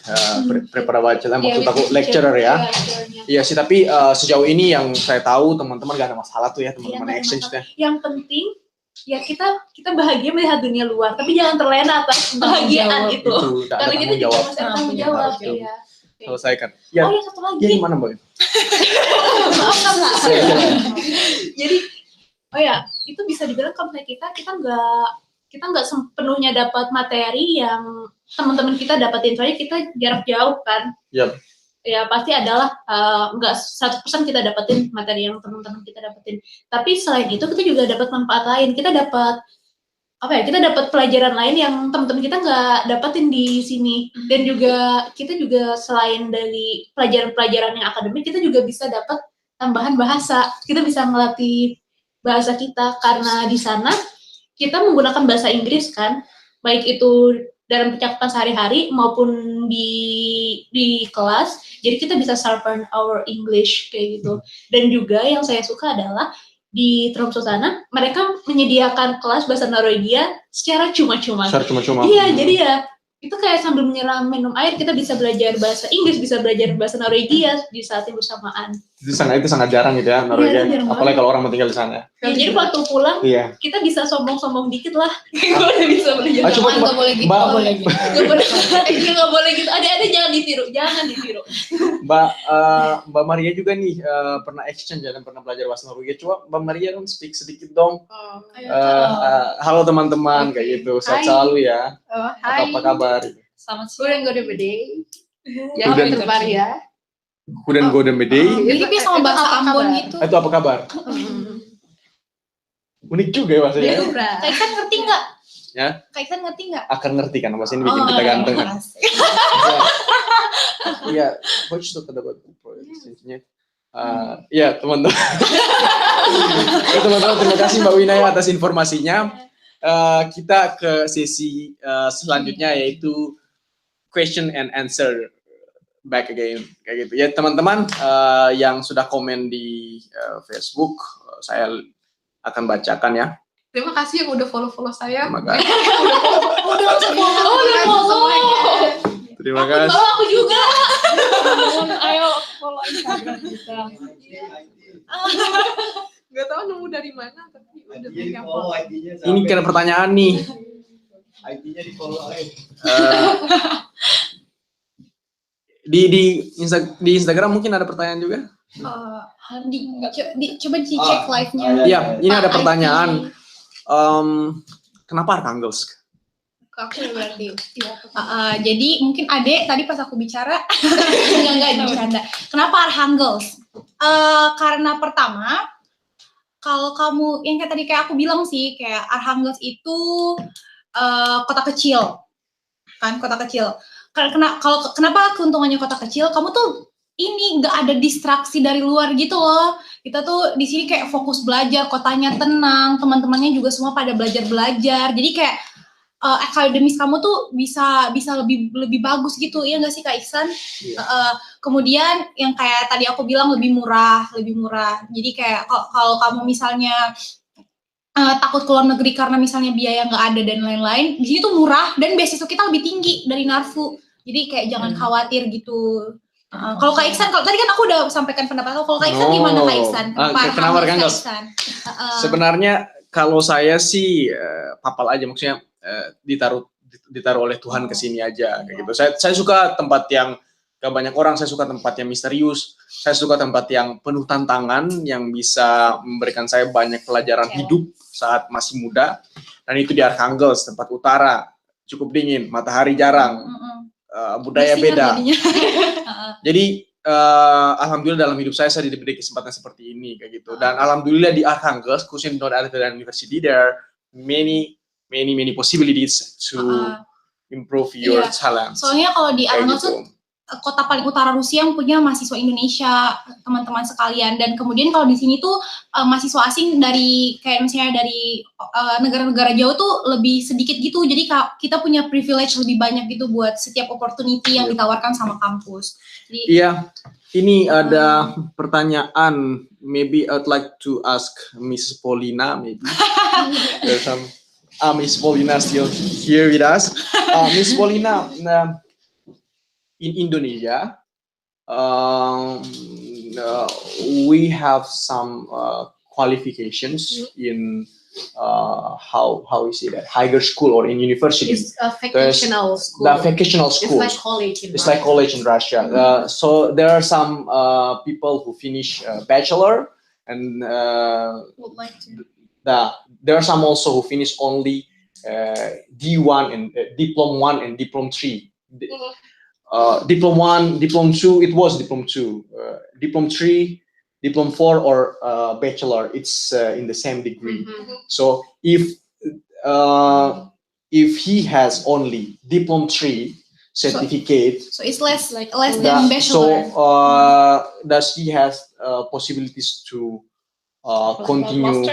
preparabaca. Maksud aku lecturer ya. Iya sih, tapi sejauh ini yang saya tahu teman-teman gak ada masalah tuh ya, teman-teman exchange-nya. Yang penting ya kita bahagia melihat dunia luar, tapi jangan terlena atas kebahagiaan itu. Karena kita juga masih ada tanggung jawab. Iya. Selesaikan. Ya. Oh ya, satu lagi. Ya, gimana Mbak? Jadi, oh ya, itu bisa dibilang kalau kita nggak sepenuhnya dapat materi yang teman-teman kita dapatin, soalnya kita jarak jauh kan. Yep. Ya pasti adalah nggak 100% kita dapetin materi yang teman-teman kita dapetin. Tapi selain itu kita juga dapat manfaat lain. Kita dapat kita dapat pelajaran lain yang teman-teman kita nggak dapetin di sini. Dan juga kita juga selain dari pelajaran-pelajaran yang akademik, kita juga bisa dapat tambahan bahasa. Kita bisa melatih bahasa kita karena di sana kita menggunakan bahasa Inggris kan, baik itu dalam percakapan sehari-hari maupun di kelas. Jadi kita bisa sharpen our English kayak gitu. Dan juga yang saya suka adalah di Tromsø sana mereka menyediakan kelas bahasa Norwegia secara cuma-cuma. Iya, jadi ya itu kayak sambil menyelam minum air kita bisa belajar bahasa Inggris, bisa belajar bahasa Norwegia di saat yang bersamaan. Di sana itu sangat jarang gitu ya Norwegia, apalagi kalau orang mau tinggal di sana. Ya, jadi waktu pulang kita bisa sombong-sombong dikit lah. Udah bisa belajar. Coba Nggak boleh gitu. Nggak boleh gitu. Adik-adik jangan ditiru. Mbak Maria juga nih pernah exchange dan pernah belajar bahasa Norwegia. Coba Mbak Maria kan speak sedikit dong. Halo teman-teman kayak gitu. Sehat selalu ya. Hai. Apa kabar? Selamat siang. Udah bede. Ya, itu Maria. Kuden Golden Medei. Mirip sama bahasa Ambon gitu. Itu apa kabar? Unik juga ya bahasanya. Kak Iksan ngerti nggak? Ya. Kak Iksan ngerti nggak? Akan ngerti kan bahasa ini bikin kita ganteng kan. Iya, coach tuh dapat proyeknya. Ya teman-teman. Teman-teman, terima kasih Mbak Winaya atas informasinya. Kita ke sesi selanjutnya yaitu question and answer back again kayak gitu ya teman-teman. Yang sudah komen di Facebook saya akan bacakan ya. Terima kasih yang udah follow saya. Terima kasih. Udah follow. Terima kasih. Aku juga. Ayo follow Instagram kita. Gak tahu nemu dari mana tapi udah pegang follow. Ini kena pertanyaan nih. ID-nya di follow aja. Di Instagram mungkin ada pertanyaan juga. Coba dicek live-nya. Iya, ini ada pertanyaan. Kenapa Arkangels? Aku berarti. Jadi mungkin Ade tadi pas aku bicara enggak bercanda. Kenapa Arkangels? Karena pertama kalau kamu yang kayak tadi kayak aku bilang sih kayak Arkangels itu kota kecil. Kan kota kecil. Kenapa keuntungannya kota kecil? Kamu tuh ini nggak ada distraksi dari luar gitu loh. Kita tuh di sini kayak fokus belajar, kotanya tenang, teman-temannya juga semua pada belajar. Jadi kayak akademis kamu tuh bisa lebih bagus gitu, ya nggak sih Kak Iksan? Kemudian yang kayak tadi aku bilang lebih murah. Jadi kayak kalau kamu misalnya takut keluar negeri karena misalnya biaya nggak ada dan lain-lain, di sini tuh murah dan beasiswa kita lebih tinggi dari Narfu. Jadi kayak jangan khawatir gitu. Kalau Kak Iksan, kalau tadi kan aku udah sampaikan pendapat aku. Kalau Kak Iksan gimana Kak Iksan? Kenapa Arkangels? Sebenarnya kalau saya sih papal aja, maksudnya ditaruh oleh Tuhan ke sini aja kayak gitu. Saya suka tempat yang gak banyak orang, saya suka tempat yang misterius, saya suka tempat yang penuh tantangan yang bisa memberikan saya banyak pelajaran hidup saat masih muda. Dan itu di Arkangels, tempat utara, cukup dingin, matahari jarang, budaya beda. Jadi alhamdulillah dalam hidup saya diberi kesempatan seperti ini kayak gitu. Dan alhamdulillah di Arkangels, khususnya di Noord-Atlantic University, there are many possibilities to improve your talent. Soalnya kalau di Arkangels tuh kota paling utara Rusia yang punya mahasiswa Indonesia, teman-teman sekalian. Dan kemudian kalau di sini tuh mahasiswa asing dari kayak misalnya dari negara-negara jauh tuh lebih sedikit gitu. Jadi kita punya privilege lebih banyak gitu buat setiap opportunity yang ditawarkan sama kampus. Jadi, Iya, ini ada pertanyaan. Maybe I'd like to ask Mrs. Paulina. Maybe there's some. Miss Paulina still here with us. Miss Paulina, in Indonesia, we have some qualifications in how is it, higher school or in university. It's a vocational school. The vocational school. It's like college in It's like college in Russia. So there are some people who finish bachelor and would like to. there are some also who finish only D1 and Diplom 1 and Diplom 3. Diplom 1, Diplom 2, it was Diplom 2. Diplom 3, Diplom 4 or Bachelor, it's in the same degree. So if he has only Diplom 3 certificate, So it's less than bachelor. so does he has possibilities to continue?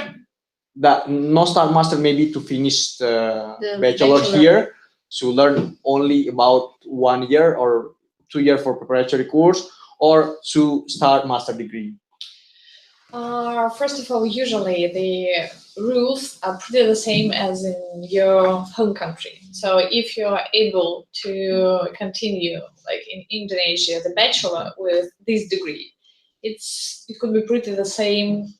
That no start master, maybe to finish the bachelor here, to learn only about 1 year or 2 year for preparatory course, or to start master degree. First of all, usually the rules are pretty the same as in your home country. So if you are able to continue, like in Indonesia, the bachelor with this degree, it could be pretty the same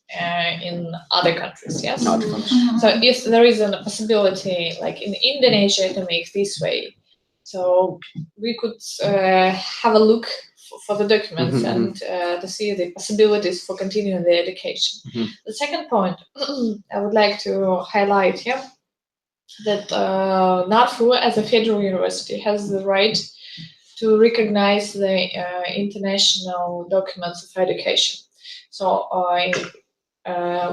in other countries, yes? So if there is a possibility, like in Indonesia, to make this way, so we could have a look for the documents and to see the possibilities for continuing the education. The second point I would like to highlight here, that NARFU as a federal university has the right to recognize the international documents of education. So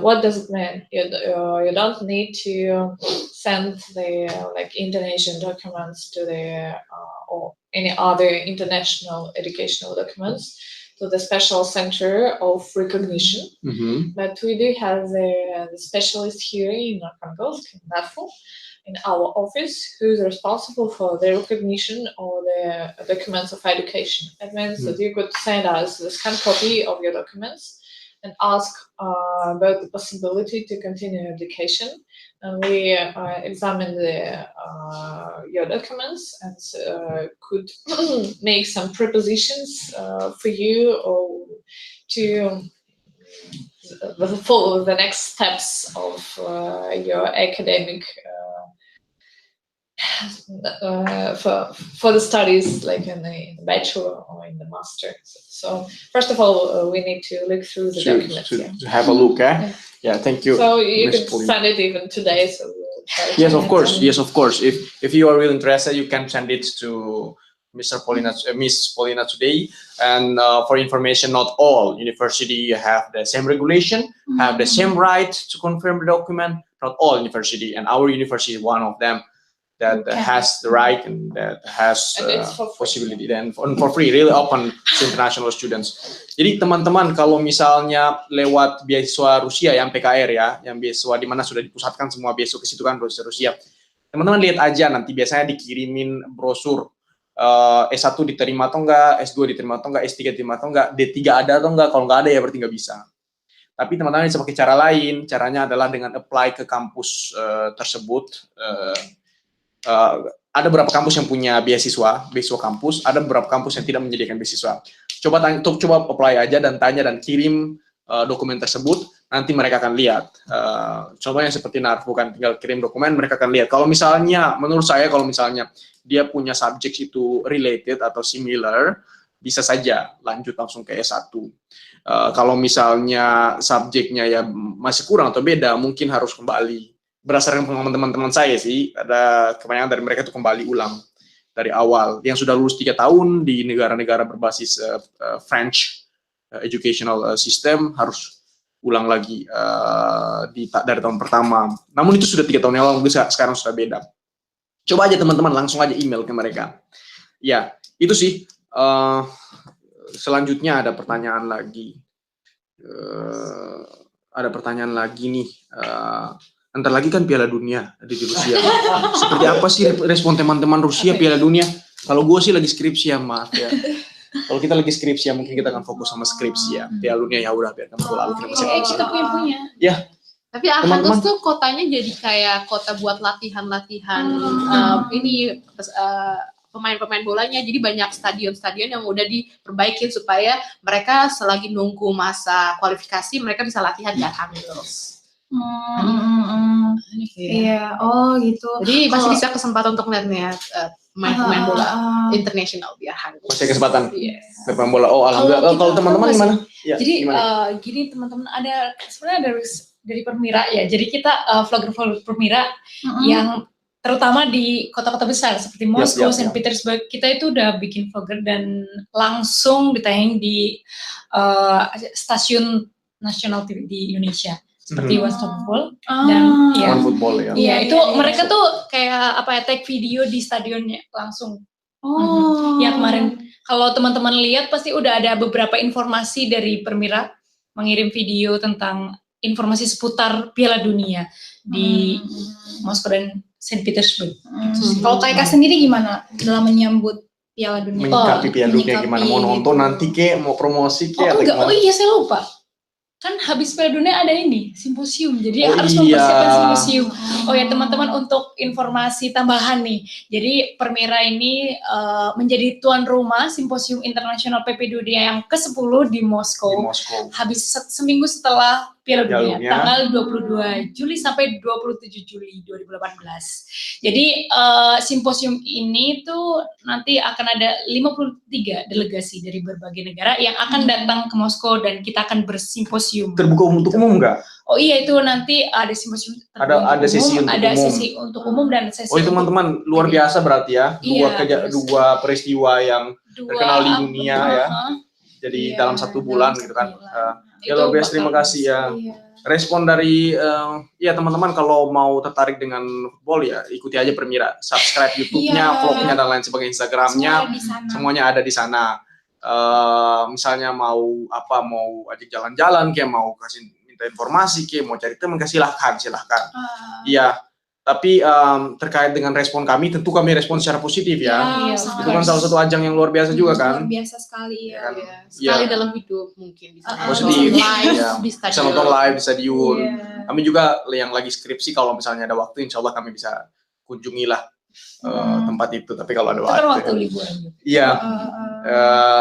what does it mean? You don't need to send the Indonesian documents to the or any other international educational documents to the special center of recognition. But we do have the specialist here in Arkhangelsk, in NARFU, in our office, who is responsible for the recognition or the documents of education. That means that you could send us the scanned copy of your documents and ask about the possibility to continue education. And we examine your documents and could make some propositions for you or to follow the next steps of your academic for the studies, like in the bachelor or in the master. So first of all, we need to look through the documents. To have a look, yeah. Thank you. So you Ms. can Paulina. send it even today. So we'll try to Yes, of send course. it. Yes, of course. If you are really interested, you can send it to Miss Paulina today. And for information, not all university have the same regulation, have the same right to confirm the document. Not all university, and our university is one of them that has the right and that has And it's for free. possibility then for free, really open to international students. Jadi teman-teman, kalau misalnya lewat beasiswa Rusia yang PKR ya, yang beasiswa di mana sudah dipusatkan semua beasiswa ke situ kan, Rusia. Teman-teman lihat aja, nanti biasanya dikirimin brosur S1 diterima atau enggak, S2 diterima atau enggak, S3 diterima atau enggak, D3 ada atau enggak. Kalau enggak ada ya berarti enggak bisa. Tapi teman-teman bisa pakai cara lain. Caranya adalah dengan apply ke kampus tersebut. Ada beberapa kampus yang punya beasiswa kampus, ada beberapa kampus yang tidak menyediakan beasiswa. Coba apply aja dan tanya dan kirim dokumen tersebut, nanti mereka akan lihat. Contohnya seperti NARFU kan, tinggal kirim dokumen, mereka akan lihat. Kalau misalnya, menurut saya kalau misalnya dia punya subjek itu related atau similar, bisa saja lanjut langsung ke S1. Kalau misalnya subjeknya ya masih kurang atau beda, mungkin harus kembali. Berdasarkan pengalaman teman-teman saya sih, ada kebanyakan dari mereka itu kembali ulang dari awal. Yang sudah lulus 3 tahun di negara-negara berbasis French educational system harus ulang lagi dari tahun pertama. Namun itu sudah 3 tahun yang lalu, sekarang sudah beda. Coba aja teman-teman langsung aja email ke mereka. Ya, itu sih Selanjutnya ada pertanyaan lagi. Nih. Ntar lagi kan Piala Dunia ada di Rusia. Seperti apa sih respon teman-teman Rusia Piala Dunia? Kalau gue sih lagi skripsi ya, maaf ya. Kalau kita lagi skripsi ya, mungkin kita akan fokus sama skripsi ya. Piala Dunia ya udah biar kamu lalu kita masih. Kita punya. Ya. Tapi Arkhangelsk tuh kotanya jadi kayak kota buat latihan-latihan pemain-pemain bolanya. Jadi banyak stadion-stadion yang udah diperbaikin supaya mereka selagi nunggu masa kualifikasi mereka bisa latihan di Arkhangelsk. Iya, oh gitu. Jadi masih bisa kesempatan untuk melihat pemain bola internasional di Arkhangelsk. Masih kesempatan. Yes. Pemain bola. Oh, alhamdulillah. Kalau teman-teman gimana? Ya, Jadi gimana? gini teman-teman, sebenarnya dari Permira ya. Jadi kita vlogger Permira yang terutama di kota-kota besar seperti Moskow, Saint Petersburg, kita itu udah bikin vlogger dan langsung ditayang di stasiun nasional TV di Indonesia seperti One Stop Football dan One Football ya. Iya, itu mereka tuh kayak take video di stadionnya langsung. Ya kemarin kalau teman-teman lihat pasti udah ada beberapa informasi dari Permira mengirim video tentang informasi seputar Piala Dunia di Moskow dan Saint Petersburg. Kalau KK sendiri gimana dalam menyambut Piala Dunia? Menyikapi Piala Dunia gimana? Mau nonton nanti mau promosi enggak. Oh iya, saya lupa. Kan habis Piala Dunia ada ini, simposium. Jadi harus mempersiapkan simposium. Oh ya teman-teman, untuk informasi tambahan nih. Jadi Permira ini menjadi tuan rumah simposium internasional PP Dunia yang ke-10 di Moskow. Habis seminggu setelah Piala Dunia, tanggal 22 Juli sampai 27 Juli 2018. Jadi simposium ini tuh nanti akan ada 53 delegasi dari berbagai negara yang akan datang ke Moskow dan kita akan bersimposium. Terbuka untuk umum nggak? Oh iya, itu nanti ada simposium ada sesi untuk umum. Sesi untuk umum dan sesi. Oh itu teman-teman luar biasa berarti ya. Dua peristiwa yang terkenal di dunia ya. Jadi dalam 1 bulan gitu kan. Ya luar biasa, terima kasih ya. Respon dari teman-teman kalau mau tertarik dengan football ya ikuti aja Permira, subscribe YouTube-nya, vlognya dan lain sebagainya, Instagram-nya, semuanya ada di sana. Misalnya mau ajak jalan-jalan, kayak mau kasih minta informasi, kayak mau cari teman, silahkan. Iya. Tapi terkait dengan respon kami, tentu kami respon secara positif ya. Itu kan salah satu ajang yang luar biasa juga kan. Luar biasa sekali ya. Sekali dalam hidup mungkin bisa positif. Live, bisa nonton live di stadion. Kami juga yang lagi skripsi, kalau misalnya ada waktu, insya Allah kami bisa kunjungilah tempat itu. Tapi kalau ada waktu liburan. Iya.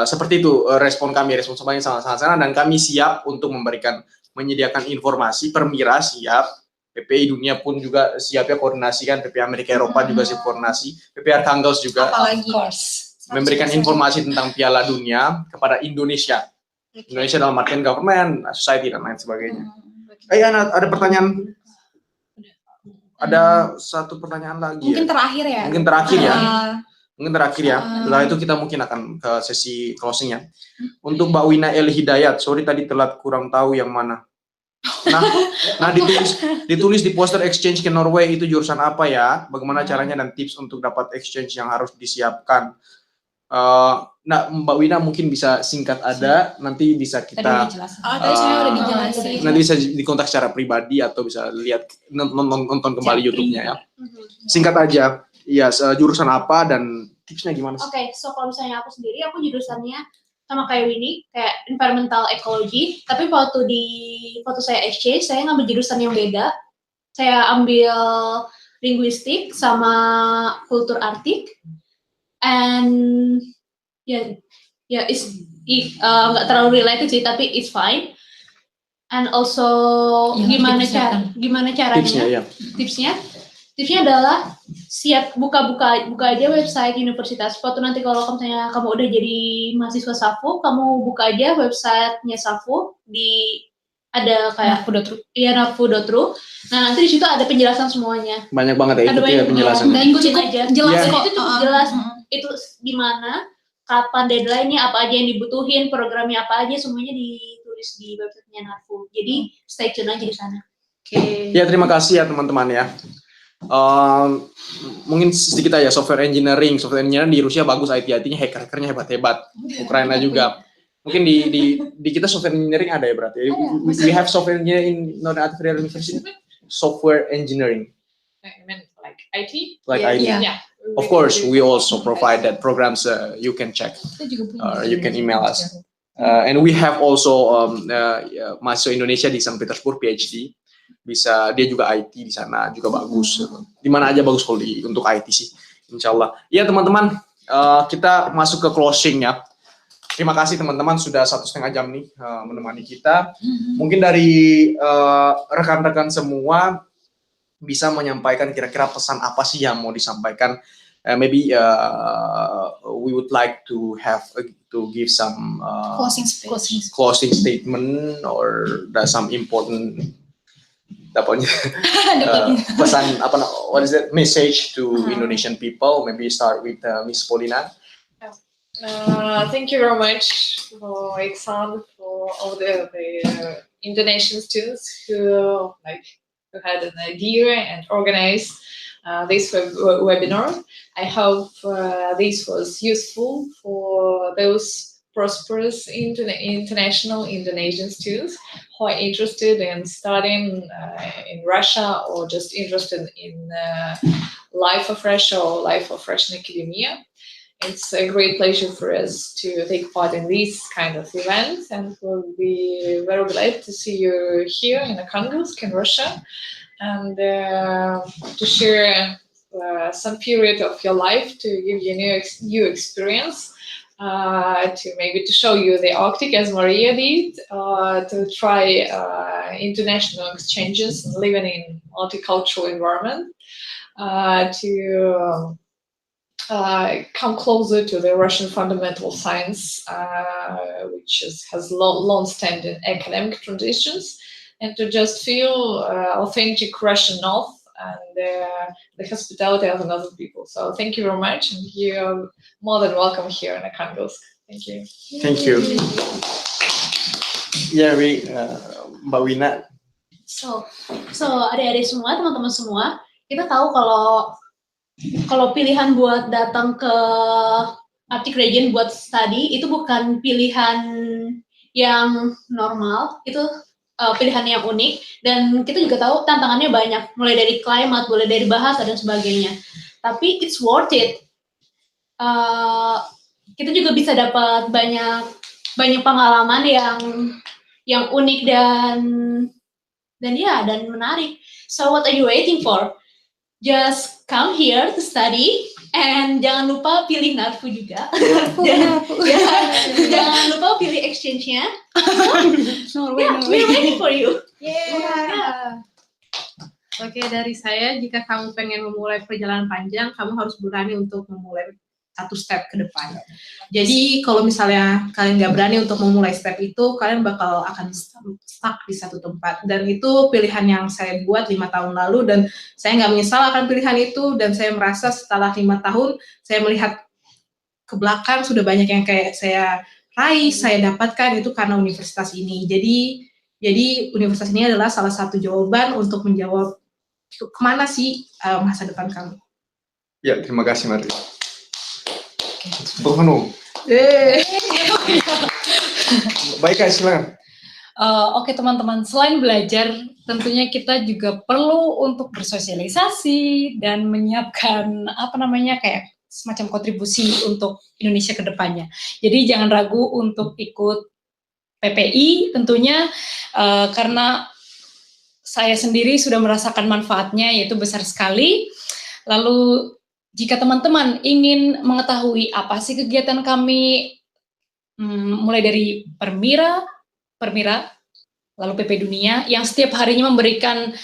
Seperti itu respon kami, respon semuanya sangat-sangat sana, dan kami siap untuk menyediakan informasi. Permira siap. PPI Dunia pun juga siap ya koordinasikan, PPI Amerika Eropa juga siap koordinasi, PPI Arkhangelsk juga memberikan informasi tentang Piala Dunia kepada Indonesia. Indonesia dalam artian government, society dan lain sebagainya. Ada pertanyaan? Ada satu pertanyaan lagi. Mungkin terakhir ya. Mungkin terakhir ya. Setelah itu kita mungkin akan ke sesi closing-nya. Untuk Mbak Wina El Hidayat, sorry tadi telat, kurang tahu yang mana. Nah ditulis di poster exchange ke Norway itu jurusan apa ya? Bagaimana caranya dan tips untuk dapat exchange yang harus disiapkan? Mbak Wina mungkin bisa singkat nanti bisa kita. Tadi saya udah dijelasin. Nanti bisa dikontak secara pribadi atau bisa lihat nonton kembali YouTube-nya ya. Singkat aja. Iya, jurusan apa dan tipsnya gimana sih? Oke, so kalau misalnya aku sendiri, aku jurusannya sama kayak Winnie, kayak environmental ecology, tapi waktu saya exchange, saya ngambil jurusan yang beda. Saya ambil linguistik sama kultur Arktik, and nggak terlalu related sih, tapi it's fine. And also gimana caranya? Tipsnya adalah siap buka aja website universitas. Waktu nanti kalau misalnya kamu udah jadi mahasiswa SAFU, kamu buka aja websitenya SAFU, ada kayak narfu.ru. Nah nanti di situ ada penjelasan semuanya. Banyak banget ya, itu ya penjelasannya. Dan cukup jelas kok, itu cukup jelas. Itu gimana, kapan deadline-nya, apa aja yang dibutuhin, programnya apa aja, semuanya ditulis di websitenya Narfu. Jadi stay tune aja di sana. Ya terima kasih ya teman-teman ya. Mungkin sedikit aja software engineering di Rusia bagus, IT-nya hacker-hackernya hebat-hebat. Ukraina juga. Mungkin di kita software engineering ada ya berarti. We have software engineering in Northern Federal University. Software engineering. I mean, like IT? Like IT. Yeah. Of course, we also provide that programs. You can check. You can email us. And we have also mahasiswa Indonesia di St. Petersburg PhD. Bisa dia juga IT di sana juga bagus. Di mana aja bagus kalau untuk IT sih. Insyaallah. Ya teman-teman, kita masuk ke closing ya. Terima kasih teman-teman sudah 1,5 jam nih menemani kita. Mungkin dari rekan-rekan semua bisa menyampaikan kira-kira pesan apa sih yang mau disampaikan. Maybe we would like to give some closing statement or some important pesan what is that message to Indonesian people. Maybe start with Miss Polina. Thank you very much for Iksan, for all the Indonesian students who had an idea and organized this webinar. I hope this was useful for those prosperous international Indonesian students who are interested in studying in Russia or just interested in life of Russia or life of Russian academia. It's a great pleasure for us to take part in these kind of events, and we'll be very glad to see you here in Arkhangelsk in Russia, and to share some period of your life to give you new experience, to show you the Arctic as Maria did, to try international exchanges and living in multicultural environment, to come closer to the Russian fundamental science, which has long-standing academic traditions, and to just feel authentic Russian North and the hospitality of other people. So thank you very much, and you're more than welcome here in Arkhangelsk. Thank you. Thank you. Yeah, Mbak Wina. So adik-adik semua, teman-teman semua, kita tahu kalau pilihan buat datang ke Arctic Region buat study itu bukan pilihan yang normal, itu pilihan yang unik, dan kita juga tahu tantangannya banyak, mulai dari climate, mulai dari bahasa dan sebagainya. Tapi it's worth it. Kita juga bisa dapat banyak pengalaman yang unik dan menarik. So what are you waiting for? Just come here to study, and jangan lupa pilih NARFU juga. Jangan lupa pilih exchange-nya. We're waiting for you. Oke, dari saya, jika kamu pengen memulai perjalanan panjang, kamu harus berani untuk memulai satu step ke depan. Jadi kalau misalnya kalian nggak berani untuk memulai step itu, kalian akan stuck di satu tempat. Dan itu pilihan yang saya buat 5 tahun lalu, dan saya nggak menyesal akan pilihan itu. Dan saya merasa setelah 5 tahun, saya melihat ke belakang sudah banyak yang kayak saya raih, saya dapatkan itu karena universitas ini. Jadi universitas ini adalah salah satu jawaban untuk menjawab kemana sih masa depan kamu. Ya, terima kasih Mari. Berpenuh. Baik, Kak, silakan. Oke teman-teman, selain belajar, tentunya kita juga perlu untuk bersosialisasi dan menyiapkan kayak semacam kontribusi untuk Indonesia ke depannya. Jadi jangan ragu untuk ikut PPI tentunya, karena saya sendiri sudah merasakan manfaatnya, yaitu besar sekali. Lalu jika teman-teman ingin mengetahui apa sih kegiatan kami, mulai dari Permira, lalu PP Dunia, yang setiap harinya memberikan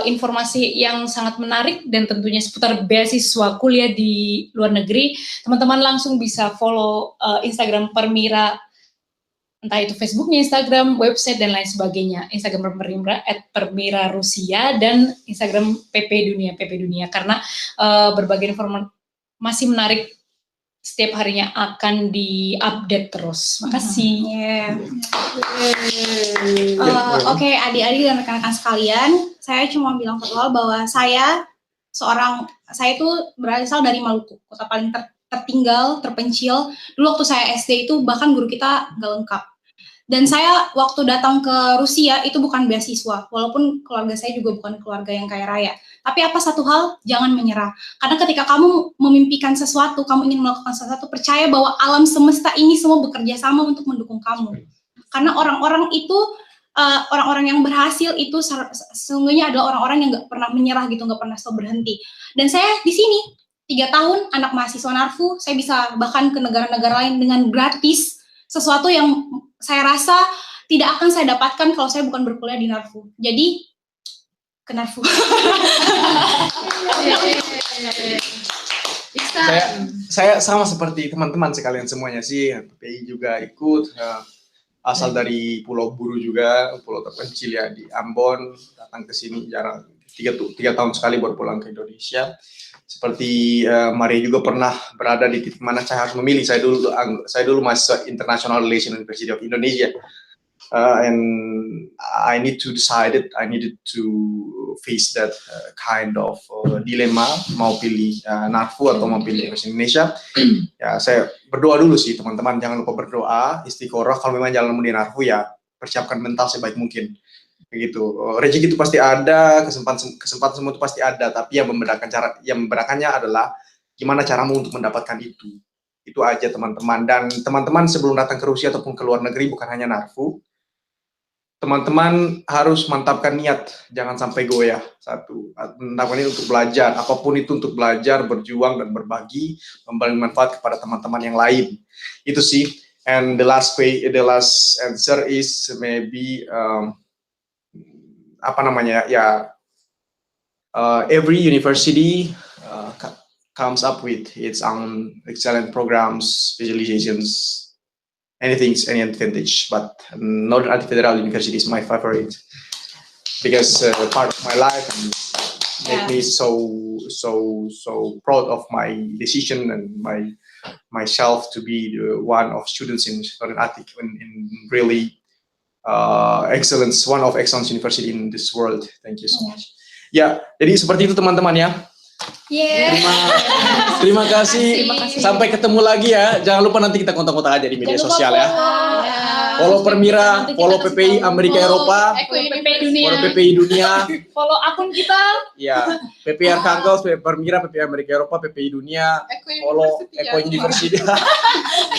informasi yang sangat menarik dan tentunya seputar beasiswa kuliah di luar negeri, teman-teman langsung bisa follow Instagram Permira, entah itu Facebooknya, Instagram, website, dan lain sebagainya. Instagram Permira @permirarusia dan Instagram PP Dunia, karena berbagai informasi menarik setiap harinya akan di-update terus. Makasih. Oke, adik-adik dan rekan-rekan sekalian, saya cuma bilang satu hal, bahwa saya saya itu berasal dari Maluku, kota paling tertinggal, terpencil. Dulu waktu saya SD itu bahkan guru kita nggak lengkap. Dan saya waktu datang ke Rusia itu bukan beasiswa, walaupun keluarga saya juga bukan keluarga yang kaya raya. Tapi apa satu hal, jangan menyerah. Karena ketika kamu memimpikan sesuatu, kamu ingin melakukan sesuatu, percaya bahwa alam semesta ini semua bekerja sama untuk mendukung kamu. Karena orang-orang itu, orang-orang yang berhasil itu sesungguhnya adalah orang-orang yang nggak pernah menyerah gitu, nggak pernah stop berhenti. Dan saya di sini 3 tahun, anak mahasiswa Narfu, saya bisa bahkan ke negara-negara lain dengan gratis, sesuatu yang saya rasa tidak akan saya dapatkan kalau saya bukan berkuliah di Narfu. Jadi, ke Narfu. Saya sama seperti teman-teman sekalian semuanya sih, PPI juga ikut, asal dari Pulau Buru juga, pulau terpencil ya di Ambon, datang ke sini jarang, 3 tahun sekali baru pulang ke Indonesia. Seperti Maria juga pernah berada di titik mana saya harus memilih. Saya dulu mahasiswa International Relations University of Indonesia, and I needed to face that kind of dilemma, mau pilih Narfu atau mau pilih Universitas Indonesia. Ya, saya berdoa dulu sih teman-teman, jangan lupa berdoa, istiqoroh. Kalau memang jalan di Narfu ya persiapkan mental sebaik mungkin. Begitu. Rezeki itu pasti ada, kesempatan semua itu pasti ada, tapi yang membedakannya adalah gimana caramu untuk mendapatkan itu. Itu aja teman-teman. Dan teman-teman sebelum datang ke Rusia ataupun ke luar negeri, bukan hanya Narfu, teman-teman harus mantapkan niat, jangan sampai goyah. Satu, mantapkan niat untuk belajar, apapun itu untuk belajar, berjuang dan berbagi, memberi manfaat kepada teman-teman yang lain. Itu sih. And the last answer is maybe every university comes up with its own excellent programs, specializations, any advantage. But Northern Attic Federal University is my favorite because part of my life and make me so proud of my decision and myself to be one of students in Northern Attic in really one of excellence university in this world. Thank you so much. Ya, jadi seperti itu teman-teman ya. Terima kasih. Sampai ketemu lagi ya. Jangan lupa nanti kita kontak-kontak aja di media sosial ya. Follow Permira, follow PPI Amerika Eropa, follow PPI Dunia, follow akun kita. Ya, PPI Arkangel, Permira, PPI Amerika Eropa, PPI Dunia, follow Eko University,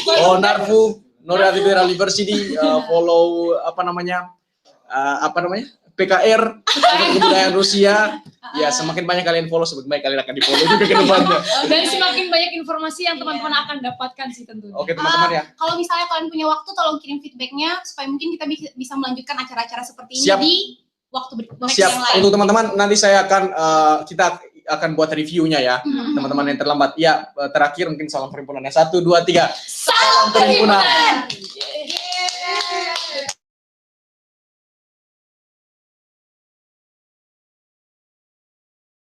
follow Narfu, Northern Attic Federal University, follow PKR, kebudayaan Rusia. Ya, semakin banyak kalian follow, semakin banyak kalian akan di follow juga ke depannya. Dan semakin banyak informasi yang teman-teman akan dapatkan sih tentunya. Oke teman-teman ya. Kalau misalnya kalian punya waktu, tolong kirim feedbacknya supaya mungkin kita bisa melanjutkan acara-acara seperti ini di waktu yang lain. Untuk teman-teman, nanti kita akan buat reviewnya ya, teman-teman yang terlambat. Ya, terakhir mungkin salam perhimpunannya. 1, 2, 3. Salam perhimpunan.